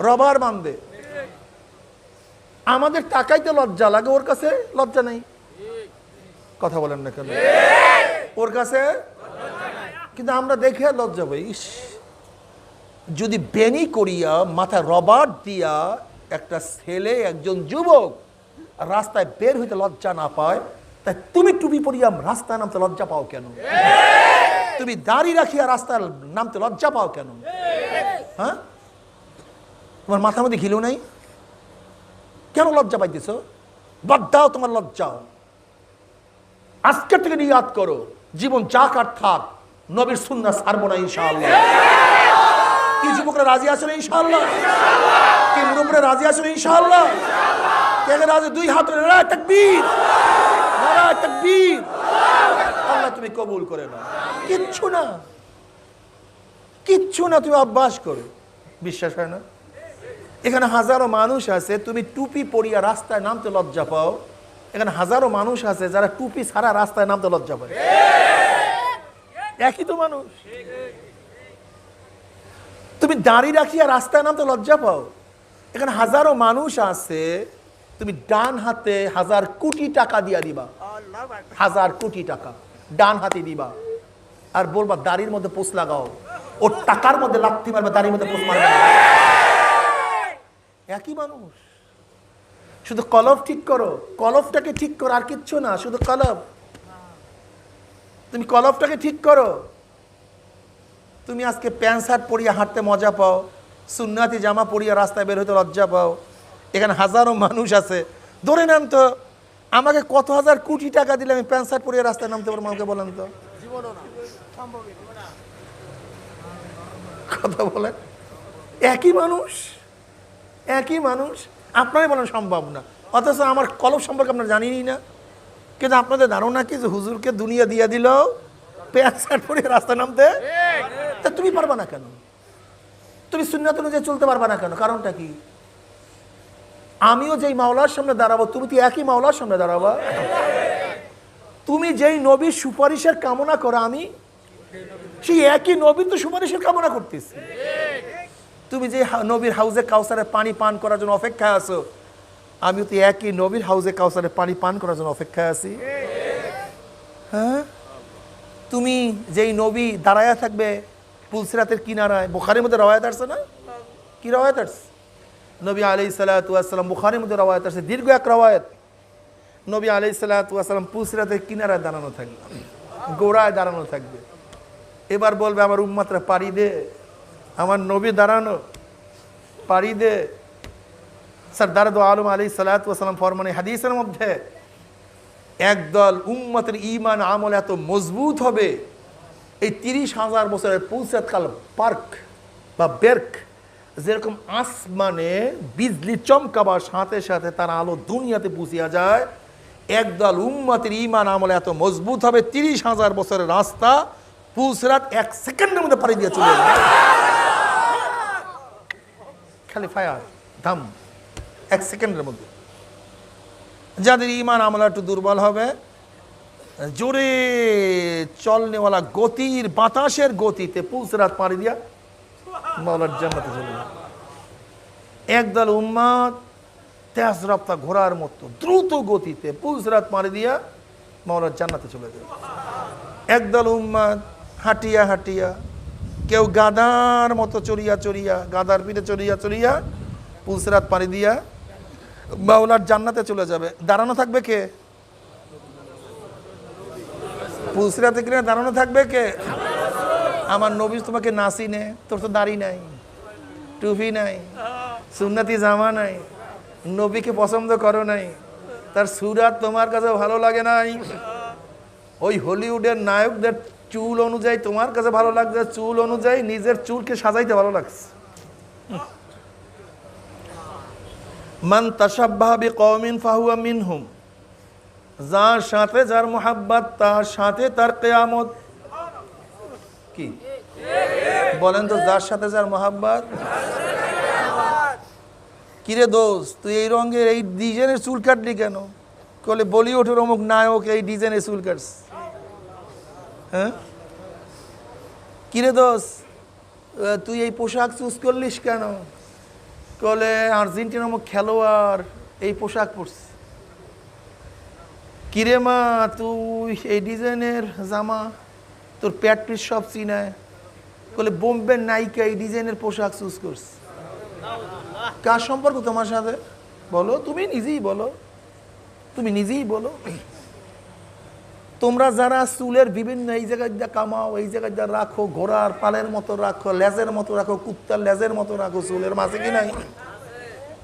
রবার বাঁধে, আমাদের তাকাইতে লজ্জা লাগে, ওর কাছে লজ্জা নেই। কথা বলেন না কেন? ওর কাছে, কিন্তু আমরা দেখে লজ্জা পাই। ইস, যদি বেনি করিয়া মাথা রবার দিয়া একটা ছেলে, একজন যুবক রাস্তায় বের হইতে লজ্জা না পায়, তাই তুমি টুপি পরিয়া রাস্তায় নামতে লজ্জা পাও কেন? তুমি দাড়ি রাখিয়া রাস্তায় নামতে লজ্জা পাও কেন? হ্যাঁ, তোমার মাথার মধ্যে ঘিলু নাই? কেন লজ্জা পাইতেছ? বাদ দাও তোমার লজ্জা। আজকের থেকে নিয়াত করো, জীবন যা কাট থাক, নবীর সুন্নাহ ছাড়বো না ইনশাআল্লাহ। কি যুবকরা রাজি আছেন ইনশাআল্লাহ? কি মুরব্বিরা রাজি আছেন ইনশাআল্লাহ? কে রাজি? দুই হাত তুলে নারায়ে তাকবীর, নারায়ে তাকবীর। আল্লাহ তুমি কবুল করে নাও। কিচ্ছু না, কিচ্ছু না, তুমি অভ্যাস করো। বিশ্বাস হয় না? এখানে হাজারো মানুষ আছে, তুমি টুপি পরিয়া রাস্তায় নামতে লজ্জা পাও। এখানে হাজারো মানুষ আছে যারা টুপি ছাড়া রাস্তায় নামতে লজ্জা পায়। একই তো মানুষ। তুমি দাড়ি রাখিয়া রাস্তায় নামতে লজ্জা পাও। এখানে হাজারো মানুষ আছে, তুমি ডান হাতে 1000 কোটি টাকা দিয়া দিবা, 1000 কোটি টাকা ডান হাতে দিবা, আর বলবা দাড়ির মধ্যে পোষ লাগাও। ওর টাকার মধ্যে লাথি মারবে, দাড়ির মধ্যে পোষ মারবে না। একই মানুষ। শুধু কলব ঠিক করো, কলবটাকে ঠিক করো, আর কিচ্ছু না, শুধু কলব। তুমি কলবটাকে ঠিক করো। তুমি আজকে প্যান্ট শার্ট পরিয়ে হাঁটতে মজা পাও, সুন্নাতি জামা পরিয়ে রাস্তায় বের হতে লজ্জা পাও। এখানে হাজারো মানুষ আছে, ধরে নেন তো আমাকে কত হাজার কোটি টাকা দিলে আমি প্যান্ট শার্ট পরিয়ে রাস্তায় নামতে পারবো? আমাকে বলেন তো, কথা বলেন। একই মানুষ, একই মানুষ। আপনারাই বলেন সম্ভব না, অথচ আমার কলব সম্পর্কে আপনারা জানেনই না। কিন্তু আপনাদের ধারণা কি যে হুজুরকে দুনিয়া দিয়ে দিল প্যান্ট শার্ট পরে রাস্তায় নামতে? তা তুমি পারবা না কেন? তুমি সুন্নাত অনুযায়ী চলতে পারবা না কেন? কারণটা কি? আমিও যেই মাওলার সামনে দাঁড়াবো, তুমি তো একই মাওলার সামনে দাঁড়াবা। তুমি যেই নবীর সুপারিশের কামনা করো, আমি সেই একই নবীর তো সুপারিশের কামনা করতেছি। তুমি যে নবীর হাউজে কাউসারের পানি পান করার জন্য অপেক্ষায় আছো, আমিও তো একই নবীর হাউজে কাউসারের পানি পান করার জন্য অপেক্ষায় আছি। হ্যাঁ, তুমি যেই নবী দাঁড়ায়া থাকবে পুলসিরাতের কিনারায়, বুখারীর মধ্যে রওয়ায়াত আসছে না? কি রওয়ায়াত আসছে? নবী আলাইহিস সালাতু ওয়াস সালাম, বুখারীর মধ্যে রওয়ায়াত আসছে, দীর্ঘ এক রওয়ায়াত। নবী আলাইহিস সালাতু ওয়াস সালাম পুলসিরাতের কিনারায় দাঁড়ানো থাকবে, গোড়ায় দাঁড়ানো থাকবে। এবার বলবে আমার উম্মতরা পাড়ি দে, আমার নবী দাঁড়ানো, পাড়ি দে। সরদার দো আলম আলাইহিস সালাতু ওয়াস সালাম ফরমানে হাদিসের মধ্যে, একদল উম্মতের ঈমান আমল এত মজবুত হবে, এই 30,000 বছরের পুলসিরাত কাল পার্ক বা বের্ক যেরকম আসমানে বিজলি চমকাবার সাথে সাথে তার আলো দুনিয়াতে পুষিয়া যায়, একদল উম্মতের ঈমান আমল এত মজবুত হবে 30,000 বছরের রাস্তা পুলসিরাত 1 সেকেন্ডের মধ্যে পাড়ি দিয়ে চলে যাবে। খালি ফায়ার ধাম 1 সেকেন্ডের মধ্যে। যাদের ঈমান আমল একটু দুর্বল হবে, জোরে চলনেওয়ালা গতির বাতাসের গতিতে পুলসিরাত পাড়ি দিয়া মাওলার জান্নাতে চলে যাবে। একদল উম্মত তেজ রপ্তা ঘোড়ার মতো দ্রুত গতিতে পুলসিরাত পাড়ি দিয়া মাওলার জান্নাতে চলে যাবে। একদল উম্মত হাঁটিয়া হাঁটিয়া, কেউ গাদার মতো চড়িয়া চড়িয়া, গাদার পিঠে চড়িয়া চড়িয়া পুলসিরাত পাড়ি দিয়া মাওলার জান্নাতে চলে যাবে। দাঁড়ানো থাকবে কে? পুলসিরাতে কিনা দাঁড়ানো থাকবে কে? আমার নবী তোমাকে নাসি নে, তোর তো দাড়ি নাই, টুপি নাই, সুন্নতি জামা নাই, নবীকে পছন্দ করো নাই, তার সুরাত তোমার কাছে ভালো লাগে নাই, ওই হলিউডের নায়কদের চুল অনুযায়ী তোমার কাছে ভালো লাগছে, চুল অনুযায়ী নিজের চুলকে সাজাইতে ভালো লাগছে। মান তাশাব্বাহা বিকওমিন ফাহুয়া মিনহুম, যার সাথে যার মুহাব্বত তার সাথে তার কিয়ামত। কি বলেন তো, যার সাথে যার মুহাব্বত। কিরে দোস্ত, তুই এই রঙের এই ডিজাইনের চুল কাটলি কেন? বলে বলিউডের অমুক নায়ক এই ডিজাইনের চুল কাটছে। হ্যাঁ, কিরে দোস্ত তুই এই পোশাক চুজ করলিস কেন? বলে আর্জেন্টিনার অমুক খেলোয়াড় এই পোশাক পরছে। কিরে মা তুই এই ডিজাইনের জামা, তোর প্যাট পিস সব চিনায়। বলে বোম্বে নায়িকা এই ডিজাইনের পোশাক চুজ করছে। কার সম্পর্ক তোমার সাথে? বলো, তুমি নিজেই বলো, তুমি নিজেই বলো। তোমরা যারা চুলের বিভিন্ন এই জায়গায় যা কামাও, এই জায়গায় যা রাখো, ঘোড়ার পালের মতো রাখো, লেজের মতো রাখো, কুত্তার লেজের মতো রাখো, চুলের মাঝে কি নাই?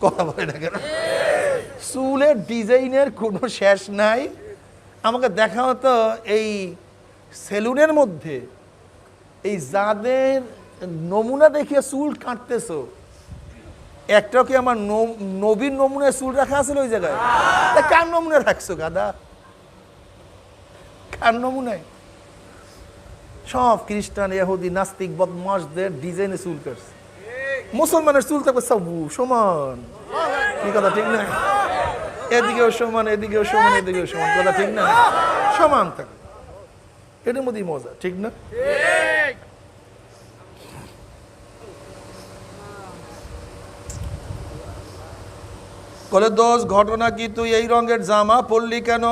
কথা বলে না কেন? চুলের ডিজাইনের কোনো শেষ নাই। আমাকে দেখা হতো এই সেলুনের মধ্যে এই যাদের নমুনা দেখিয়ে চুল কাটতেছো, একটাও কি আমার নবীর নমুনায় চুল রাখা আছে ওই জায়গায়? কার নমুনা রাখছো গাদা? কার নমুনায়? সব খ্রিস্টান, ইহুদি, নাস্তিক, বদমাশদের ডিজাইনে চুল কাটছে। মুসলমানের চুল থাকবে সব সমান। কি কথা ঠিক না? এদিকেও সমান, এদিকেও সমান, এদিকেও সমান। কথা ঠিক না? সমান থাকে, এটার মধ্যেই মজা, ঠিক না? বলে দোষ ঘটনা কি, তুই এই রঙের জামা পরলি কেন?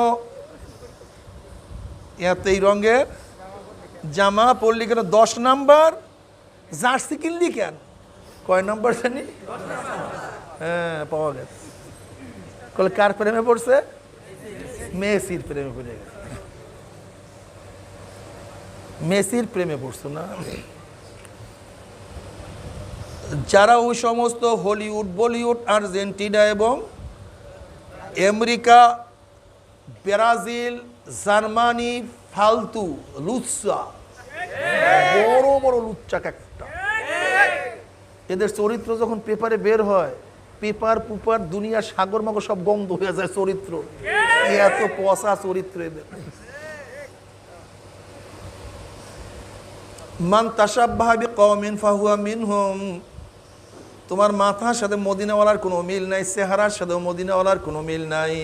এই রঙের জামা পরলি কেন? 10 নাম্বার জার্সি কিনলি কেন? কয় নাম্বার জানি? হ্যাঁ পাওয়া গেছে। বলে কার প্রেমে পড়ছে? মেসির প্রেমে পড়ে গেছে। মেসির প্রেমে পড়ছো না? যারা ওই সমস্ত হলিউড, বলিউড, আর্জেন্টিনা এবং আমেরিকা, ব্রাজিল, জার্মানি ফালতু লুচ্চা, বড় বড় লুচ্চা একটা, এদের চরিত্র যখন পেপারে বের হয়, পেপার পুপার দুনিয়া সাগর মাগর সব বন্ধ হয়ে যায় চরিত্র। এত পচা চরিত্র এদের। মান তাশাব্বাহা বিকওমিন ফাহুয়া মিনহুম। তোমার মাথার সাথে মদিনাওয়ালার কোনো মিল নাই, চেহারার সাথে মদিনাওয়ালার কোনো মিল নাই,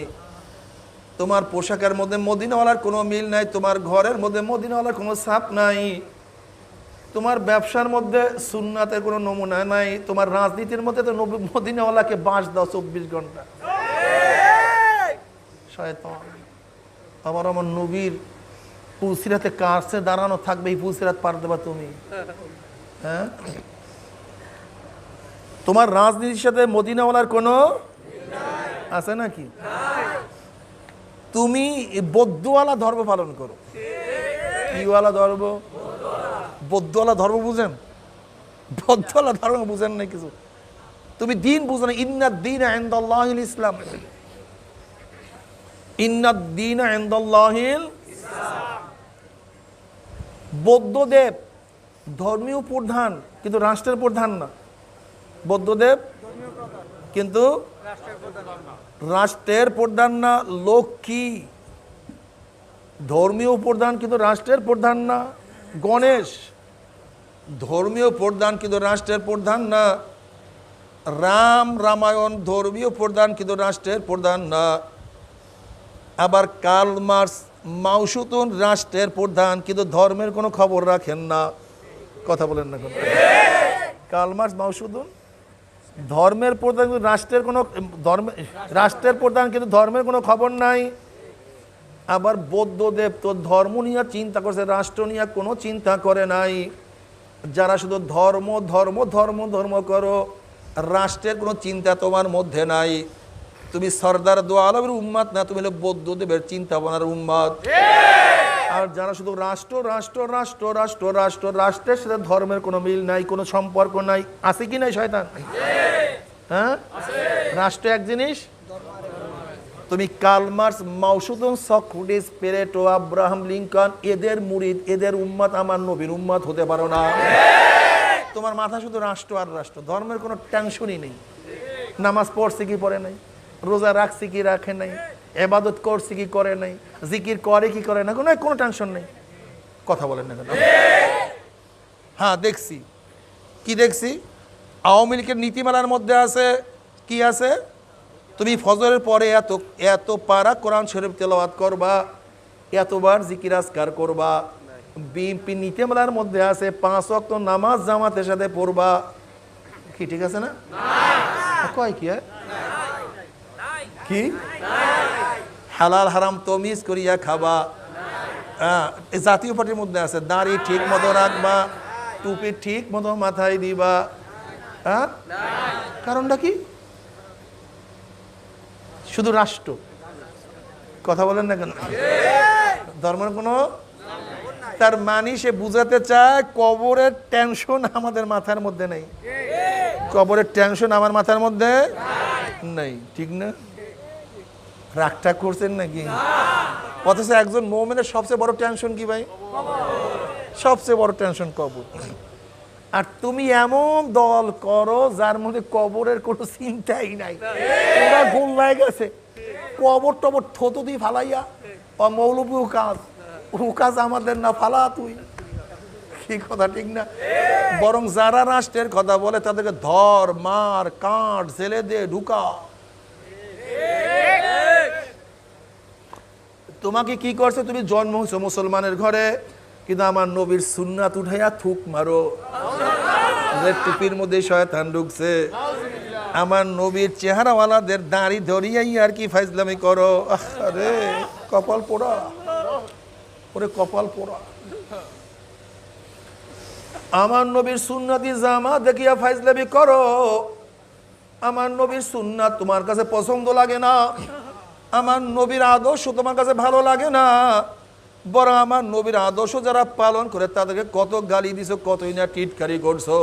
তোমার পোশাকের মধ্যে মদিনাওয়ালার কোনো মিল নাই, তোমার ঘরের মধ্যে মদিনাওয়ালার কোনো ছাপ নাই, তোমার ব্যবসার মধ্যে সুন্নাতের কোনো নমুনা নাই, তোমার রাজনীতির মধ্যে তো মদিনাওয়ালাকে বাঁশ দাও 24 ঘন্টা। শয়তান। আমার নবীর পুলসিরাতে কাছে দাঁড়ানো থাকবে, এই পুলসিরাত পার দেবা তুমি? হ্যাঁ, তোমার রাজনীতির সাথে মদিনাওয়ালার কোনো আছে নাকি? তুমি বৌদ্ধওয়ালা ধর্ম পালন করো। কিওয়ালা ধর্ম? বৌদ্ধওয়ালা ধর্ম বুঝেন? বৌদ্ধওয়ালা ধর্ম বুঝেন না কিছু। তুমি দিন বুঝো না। ইন্নাদ-দীন ইনদাল্লাহিল ইসলাম। ইন্নাদ-দীন ইনদাল্লাহিল ইসলাম। বৌদ্ধদেব ধর্মীয় প্রধান কিন্তু রাষ্ট্রের প্রধান না। বৌদ্ধদেব কিন্তু রাষ্ট্রের প্রধান না। লক্ষ্মী ধর্মীয় প্রধান কিন্তু রাষ্ট্রের প্রধান না। গণেশ ধর্মীয় প্রধান কিন্তু রাষ্ট্রের প্রধান না। রাম রামায়ণ ধর্মীয় প্রধান কিন্তু রাষ্ট্রের প্রধান না। আবার কার্ল মার্কস মাওসুতুন রাষ্ট্রের প্রধান কিন্তু ধর্মের কোনো খবর রাখেন না। কথা বলেন না? কার্ল মার্কস মাওসুতুন ধর্মের প্রধান, রাষ্ট্রের কোনো রাষ্ট্রের প্রধান কিন্তু ধর্মের কোনো খবর নাই। আবার বৌদ্ধদেব তো ধর্ম নিয়ে চিন্তা করছে, রাষ্ট্র নিয়ে কোনো চিন্তা করে নাই। যারা শুধু ধর্ম ধর্ম ধর্ম ধর্ম করো, রাষ্ট্রের কোনো চিন্তা তোমার মধ্যে নাই, তুমি সরদার দো আলমের উম্মাদ না, তুমি হলো বৌদ্ধদেবের চিন্তা ভাবনার উম্মাদ। আর যারা শুধু রাষ্ট্র রাষ্ট্র রাষ্ট্র রাষ্ট্র রাষ্ট্র, রাষ্ট্রের সাথে ধর্মের কোনো মিল নাই, কোনো সম্পর্ক নাই। আছে কি নাই শয়তান? হ্যাঁ, রাষ্ট্র এক জিনিস। তুমি Karl Marx, Mao Tse Tung, Socrates, Plato, Abraham Lincoln এদের মুরিদ, এদের উম্মাদ আমার নবীর উম্মাদ হতে পারো না। তোমার মাথা শুধু রাষ্ট্র আর রাষ্ট্র, ধর্মের কোনো টেনশনই নেই। নামাজ পড়ছে কি পড়ে নাই, রোজা রাখছে কি রাখে নাই, ইবাদত করছে কি করে নাই, জিকির করে কি করে না, কোনো টেনশন নেই। কথা বলেন না কেন? হ্যাঁ দেখছি। কি দেখছি? আওয়ামী লীগের নীতিমালার মধ্যে আছে কি আছে? তুমি ফজরের পরে এত পারা কোরআন শরীফ তেলাওয়াত করবা, এতবার জিকির আজকার করবা। বিএনপি নীতিমালার মধ্যে আছে 5 ওয়াক্ত নামাজ জামাতের সাথে পড়বা। কি ঠিক আছে না? কয় কি কি হালাল হারাম তমিজ করিয়া খাবা। জাতীয় পার্টির মধ্যে আছে দাড়ি ঠিক মতো রাখবা, টুপি ঠিক মতো মাথায় দিবা। হ্যাঁ, কারণটা কি? শুধু রাষ্ট্র। কথা বলেন না কেন? ধর্মের কোনো, তার মানে সে বুঝাতে চায় কবরের টেনশন আমাদের মাথার মধ্যে নেই। কবরের টেনশন আমার মাথার মধ্যে নেই। ঠিক না? রাগটা করছেন নাকি? অথচ একজন মুমিনের সবচেয়ে বড় টেনশন কি ভাই? সবচেয়ে বড় টেনশন কবর। আর তুমি এমন দল করো যার মধ্যে কবরের কোনো চিন্তাই নাই। ওরা গোল্লায় গেছে কবর টবর থতো দিয়ে ফালাইয়া, মৌলবী কাজ আমাদের না, ফালা তুই। কি কথা ঠিক না? বরং যারা রাষ্ট্রের কথা বলে তাদেরকে ধর, মার, কাট, জেলে দে, ঢুকা। তোমাকে কি করছে? তুমি জন্ম হয়েছো মুসলমানের ঘরে, কিন্তু আমার নবীর সুন্নাত উঠাইয়া থুক মারো। টুপির মধ্যে শয়তান ঢুকছে। আমার নবীর চেহারাওয়ালাদের দাড়ি ধরিয়াই আর কি ফাইজলামি করো। আরে কপাল পোড়া, ওরে কপাল পোড়া। আমার নবীর সুন্নতি জামা দেখিয়া ফাইজলামি করো, আমার নবীর সুন্নাত তোমার কাছে পছন্দ লাগে না, আমার নবীর আদর্শ তোমার কাছে ভালো লাগে না, বরং আমার নবীর আদর্শ যারা পালন করে তাদেরকে কত গালি দিছো, কতই না টিটকারি করছো,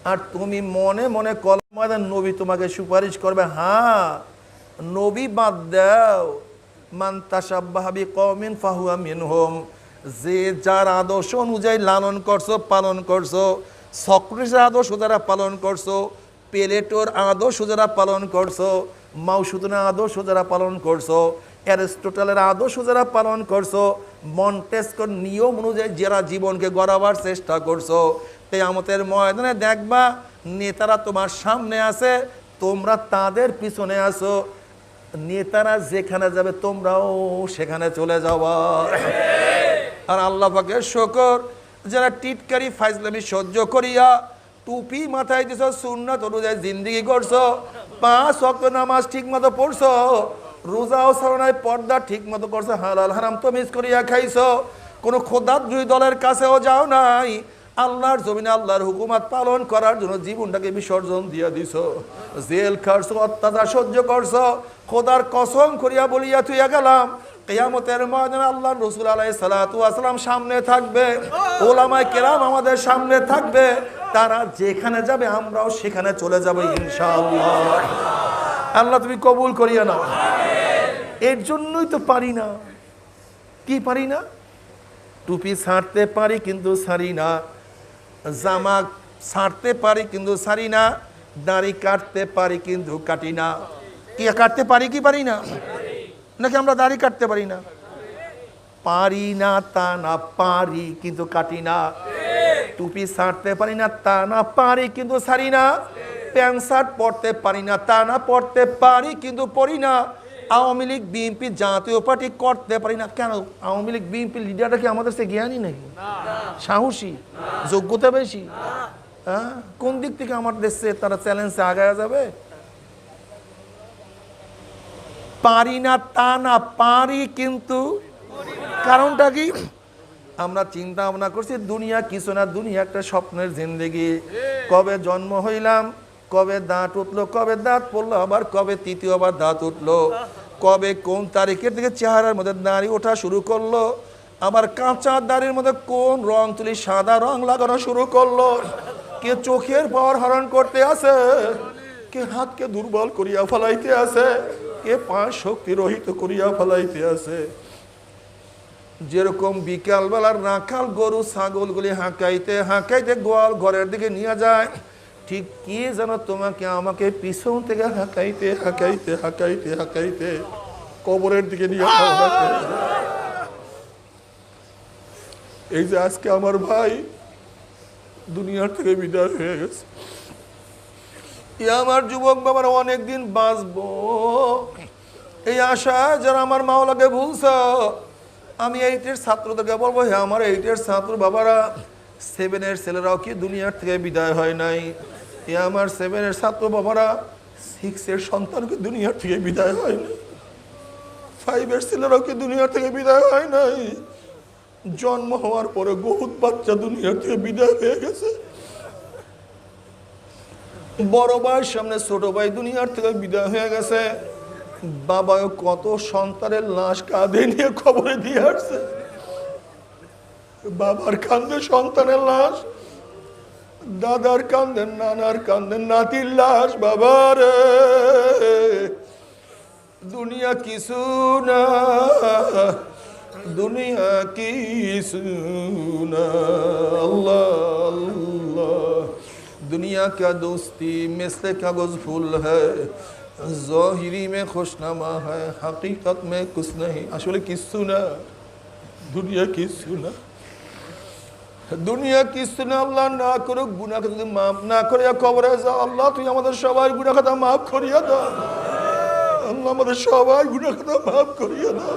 আর তুমি মনে মনে কলমায় নবী তোমাকে সুপারিশ করবে। হ্যাঁ, নবী বাদ দাও, মান তাশাব্বাহা বিকওমিন ফাহুয়া মিনহুম, যে যার আদর্শ অনুযায়ী লালন করছো, পালন করছো, সক্রেটিসের আদর্শ যারা পালন করছো, প্লেটোর আদর্শ যারা পালন করছো, মাউসুদের আদর্শ যারা পালন করছো, অ্যারিস্টটলের আদর্শ যারা পালন করছো, মন্টেস্কোর নিয়ম অনুযায়ী যারা জীবনকে গড়াবার চেষ্টা করছো, কিয়ামতের ময়দানে দেখবা নেতারা তোমার সামনে আছে, তোমরা তাদের পিছনে আসো, নেতারা যেখানে যাবে তোমরাও সেখানে চলে যাওয়া। আর আল্লাহ পাকের শুকর, যারা টিটকারি ফাইজলামি সহ্য করিয়া টুপি মাথায় দিছ, সুন্নাত অনুযায়ী জিন্দেগি করছো, 5 ওয়াক্ত নামাজ ঠিক মতো পড়ছো, রোজাও সারনায় পর্দা ঠিক মতো করছো, হালাল হারাম তমিজ করিয়া খাইছো, কোনো খোদাদ্রোহী দলের কাছেও যাও নাই, আল্লাহর জমিনে আল্লাহর হুকুমাত পালন করার জন্য জীবনটাকে বিসর্জন দিয়ে দিছো, জেল খাটছো, অত্যাচার সহ্য করছো, খোদার কসম করিয়া বলিয়া তুইয়া গেলাম কিয়ামতের ময়দানে আল্লাহর রাসূল আলাইহিস সালাতু ওয়াস সালাম সামনে থাকবে, উলামায়ে কেরাম আমাদের সামনে থাকবে, তারা যেখানে যাবে আমরাও সেখানে চলে যাব ইনশাআল্লাহ। আল্লাহ তুমি কবুল করিয়া নাও। এর জন্যই তো পারি না। কি পারি না? টুপি ছাড়তে পারি কিন্তু ছাড়ি না, জামা ছাড়তে পারি কিন্তু ছাড়ি না, দাড়ি কাটতে পারি কিন্তু কাটি না। কি কাটতে পারি কি পারি না? নাকি আমরা দাড়ি কাটতে পারি না? পারি না তা না, পারি কিন্তু কাটি না। টুপি ছাড়তে পারি না তা না, পারি কিন্তু ছাড়ি না। প্যান্ট শার্ট পরতে পারি না তা না, পরতে পারি কিন্তু পরি না। আওয়ামী লীগ বিএনপি জাতীয় পার্টি করতে পারি না। কেন? আওয়ামী লীগ বিএনপি লিডাররা কি আমাদের সে জ্ঞানী নাকি? সাহসী? যোগ্যতা বেশি? হ্যাঁ, কোন দিক থেকে আমার দেশে তারা চ্যালেঞ্জে আগায়া যাবে? পারি না তা না, পারি কিন্তু। কারণটা কি? আমরা চিন্তা ভাবনা করছি দুনিয়া কিছু না, দুনিয়া একটা স্বপ্নের জিন্দেগি। কবে জন্ম হইলাম, কবে দাঁত উঠলো, কবে দাঁত পড়লো, আবার কবে তৃতীয়বার দাঁত উঠলো, কবে কোন তারিখের থেকে চেহারার মধ্যে দাড়ি ওঠা শুরু করলো, আবার কাঁচা দাড়ির মধ্যে কোন রং তুলি সাদা রং লাগানো শুরু করলো, কে চোখের পাওয়ার হরণ করতে আছে, কে হাতকে দুর্বল করিয়া ফেলাইতে আছে, কে পা শক্তি রহিত করিয়া ফেলাইতে আছে। যেরকম বিকালবেলার রাখাল গরু ছাগলগুলি হাঁকাইতে হাঁকাইতে গোয়াল ঘরের দিকে নিয়ে যায়, ঠিক কি যেন তোমাকে আমাকে পিছন থেকে হাঁকাইতে হাঁকাইতে হাঁকাইতে হাঁকাইতে কবরের দিকে নিয়ে যাওয়া। এই যে আজকে আমার ভাই দুনিয়ার থেকে বিদায় হয়ে গেছে, আমার যুবক বাবারা অনেকদিন বাঁচবো এই আশা যারা আমার মাওলাকে ভুলছ, আমি 8-এর ছাত্রদেরকে বলবো, হে আমার 8-এর ছাত্র বাবারা, 7-এর ছেলেরাও কি দুনিয়ার থেকে বিদায় হয় নাই? এ আমার 7-এর ছাত্র বাবারা, 6-এর সন্তানকে দুনিয়ার থেকে বিদায় হয় নাই? 5-এর ছেলেরাও কি দুনিয়ার থেকে বিদায় হয় নাই? জন্ম হওয়ার পরে বহুত বাচ্চা দুনিয়ার থেকে বিদায় হয়ে গেছে। বড় ভাইয়ের সামনে ছোট ভাই দুনিয়ার থেকে বিদায় হয়ে গেছে। বাবাও কত সন্তানের লাশ কাঁধে নিয়ে কবরে দিয়ে আসছে। বাবার কান্দে সন্তানের লাশ, দাদার কান্দে নানার কান্দে নাতির লাশ। বাবার দুনিয়া কিছু না, দুনিয়া কিছু না। আল্লাহ আল্লাহ, दुनिया क्या दोस्ती मिस्ल कागज फूल है, ज़ाहिरी में खुशनमा है, हकीकत में कुछ नहीं। আসলে কিছু না, দুনিয়া কিছু না, দুনিয়া কিছু না। আল্লাহ না করুক গুনাহকে যদি মাফ না করিয়া কবরে যাও, আল্লাহ তুই আমাদের সবাই গুনাহ খাতা মাফ করিয়া দাও। আল্লাহ আমাদের সবাই গুনাহ খাতা মাফ করিয়া দাও।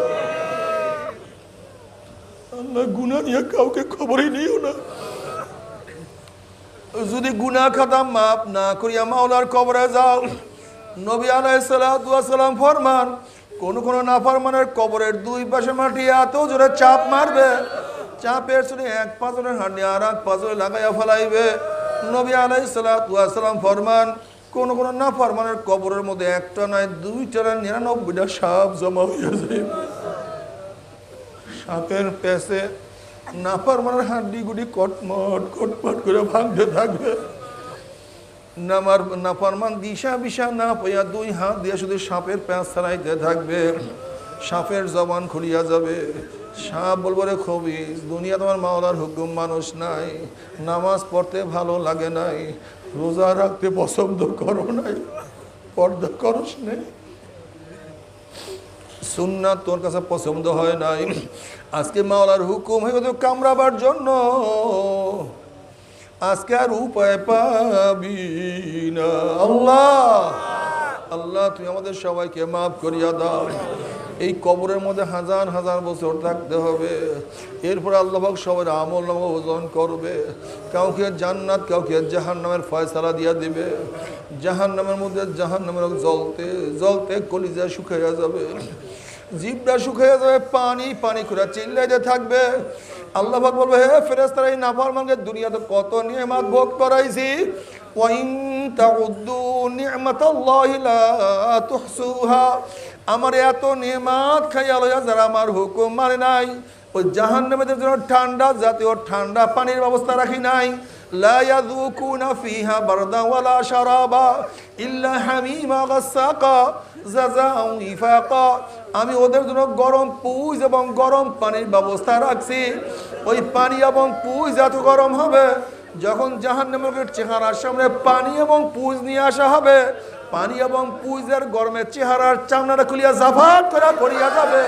আল্লাহ গুনাহ নিয়ে কাউকে খবরই নিও না। যদি গুনাহ খাতা মাফ না করিয়া মাওলার কবরে যাও, নবী আলাইহিস সালাতু ওয়াস সালাম ফরমান, কোন কোন নাফরমানের কবরের দুই পাশে মাটি এত জোরে চাপ মারবে, চাপের শুনে এক পাঁজরের হাঁটি আর এক পাঁজরে লাগাইয়া ফেলাইবে। নবী আলাইহিস সালাতু ওয়াস সালাম ফরমান, কোন কোন নাফরমানের কবরের মধ্যে একটা নয় দুইটা নয় 99টা সাপ জমা হয়ে যায়। সাপের পেছে নাফরমানের হাড্ডি গুডি কটমট কটমট করে ভাঙতে থাকবে। নাফরমান দিশা বিশা না পাইয়া দুই হাত দিয়ে শুধু সাপের প্যাঁচ ছাড়াইতে থাকবে। সাপের জবান খুলিয়া যাবে। সাপ বলবো রে খবি, দুনিয়া তোমার মাওলার হুকুম মানুষ নাই, নামাজ পড়তে ভালো লাগে নাই, রোজা রাখতে পছন্দ করো নাই, পর্দা করস নেই, সুন্নাত তোর কাছে পছন্দ হয় নাই, আজকে মাওলার হুকুম হয়ে গেছে কামড়াবার জন্য, আজকে আর উপায় পাবি না। আল্লাহ আল্লাহ তুমি আমাদের সবাইকে মাফ করিয়া দাও। এই কবরের মধ্যে হাজার হাজার বছর থাকতে হবে। এরপর আল্লাহ পাক সবার আমল নামা ওজন করবে। কাউকে জান্নাত কাউকে জাহান্নামের ফয়সালা দিয়া দিবে। জাহান্নামের মধ্যে জাহান্নামের জ্বলতে জ্বলতে কলিজা শুকাইয়া যাবে, জিভটা শুকাইয়া যাবে, পানি পানি করে চিল্লাইতে থাকবে। আল্লাহ পাক বলবে, হে ফেরেশতারা, এই নাফরমানকে দুনিয়াতে কত নিয়ামত ভোগ করাইছি, ওয়াইন তাউদ্দু নি'মাতাল্লাহি লা তুহসুহা, আমার এত নিয়ামত খাইয়া লইয়া যারা আমার হুকুম মানে নাই, ওই জাহান্নামের জন্য ঠান্ডা জাতীয় ঠান্ডা পানির ব্যবস্থা রাখি নাই, লা ইয়াযুকুনা ফিহা বারদা ওয়ালা শারাবা ইল্লা হামিমা গাসসাকা জাযাউ ইফাকা, আমি ওদের জন্য গরম পুজ এবং গরম পানির ব্যবস্থা রাখছি। ওই পানি এবং পুজ এত গরম হবে, যখন জাহান্নামের চেহারার সামনে পানি এবং পুজ নিয়ে আসা হবে, পানি এবং পুজের গরমের চেহারার চামড়াটা খুলিয়া জাফাত করে পড়িয়া যাবে।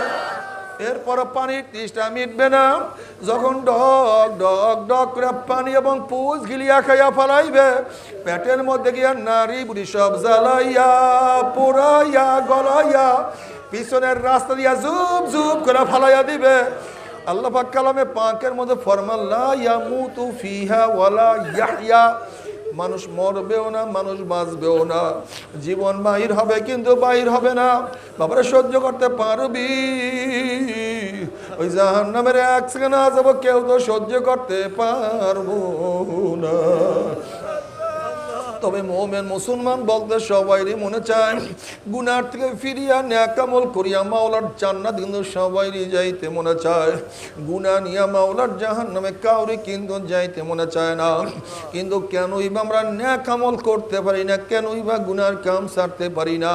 এরপর পানির তৃষ্ণা মিটবে না, যখন ডক ডক ডক করে পানি এবং পুজ গিলিয়া খাইয়া ফেলাইবে, পেটের মধ্যে গিয়া নারী বুড়ি সব জ্বালাইয়া পোড়াইয়া গলাইয়া পিছনের রাস্তা দিয়া জুব জুব করে ফালাইয়া দিবে। আল্লাহ পাক কালামে পাকের মধ্যে ফরমান, লা ইয়ামুতু ফিহা ওয়ালা ইয়াহইয়া, মানুষ মরবেও না, মানুষ বাঁচবেও না, জীবন বাহির হবে কিন্তু বাহির হবে না। বাবারা সহ্য করতে পারবি? ওই জাহান্নামের এক সেকেন্ড না যাবো, কেউ তো সহ্য করতে পারবো না। তবে মুমিন মুসলমান বলতে সবাইরই মনে চায় গুনার থেকে ফিরিয়া নেক আমল করিয়া মাওলার জান্নাত কিন্তু সবাইরই যাইতে মনে চায়। গুনাহ নিয়া মাওলার জাহান্নামে কাউরে কিন্তু যাইতে মনে চায় না। কিন্তু কেনই বা আমরা নেক আমল করতে পারি না, কেনই বা গুনার কাম ছাড়তে পারি না?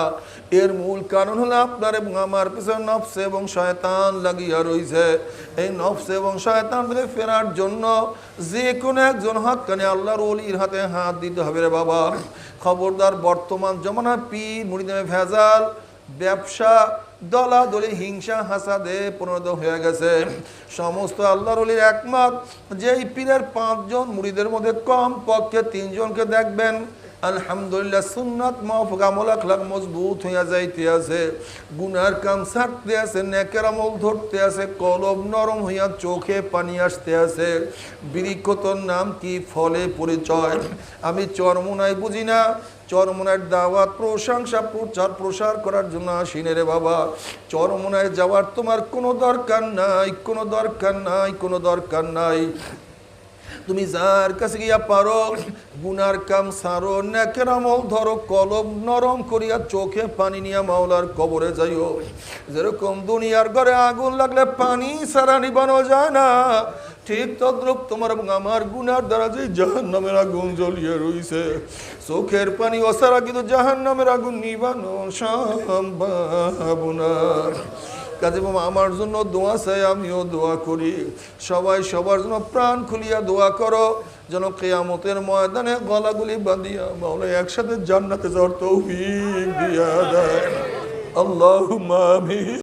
এর মূল কারণ হলো আপনার এবং আমার পিছনে নফস এবং শয়তান লাগিয়া রইছে। এই নফস এবং শয়তান থেকে ফেরার জন্য যে কোনো একজন হাক্কানি আল্লাহর ওলির হাতে হাত দিতে হবে রে বাবা। খবরদার, বর্তমান জমানা পীর মুরিদে ভেজাল, ব্যবসা, দলাদলি, হিংসা হাসাদে পরিণত হয়ে গেছে। সমস্ত আল্লাহর ওলির একমত, যেই পীরের 5 জন মুরিদের মধ্যে কম পক্ষে 3 জনকে দেখবেন আলহামদুলিল্লাহ সুন্নাত মাওফুক আমল আখলাক মজবুত হইয়া যাইতে আছে, গুনার কাম ছাড়তে আছে, নেকের আমল ধরতে আছে, কলব নরম হইয়া চোখে পানি আসতে আছে। বৃক্ষতর নাম কি, ফলে পরিচয়। আমি চরমোনাই বুঝি না, চরমোনার দাওয়াত প্রশংসা প্রচার প্রসার করার জন্য আসিনে রে বাবা। চরমোনায় যাওয়ার তোমার কোনো দরকার নাই, কোনো দরকার নাই, কোনো দরকার নাই। তুমি যার কাছে গিয়া পারো গুনার কাম সারো, নেকের আমল ধরো, কলব নরম করিয়া চোখে পানি নিয়া মাওলার কবরে যাইও। যেরকম দুনিয়ার ঘরে আগুন লাগলে পানি সারা নিবানো যায় না, ঠিক তদ্রূপ তোমার এবং আমার গুনার দ্বারা যে জাহান্নামের আগুন জ্বলিয়ে রইছে, চোখের পানি অসারা কিন্তু জাহান্নামের আগুন নিবানো সম্ভব না। কাজে বাবা, আমার জন্য দোয়া চাই, আমিও দোয়া করি। সবাই সবার জন্য প্রাণ খুলিয়া দোয়া করো, যেন কিয়ামতের ময়দানে গলাগুলি বাঁধিয়া মাওলা একসাথে জান্নাতে যাওয়ার তৌফিক দিয়া দেয়। আল্লাহুম্মা আমিন।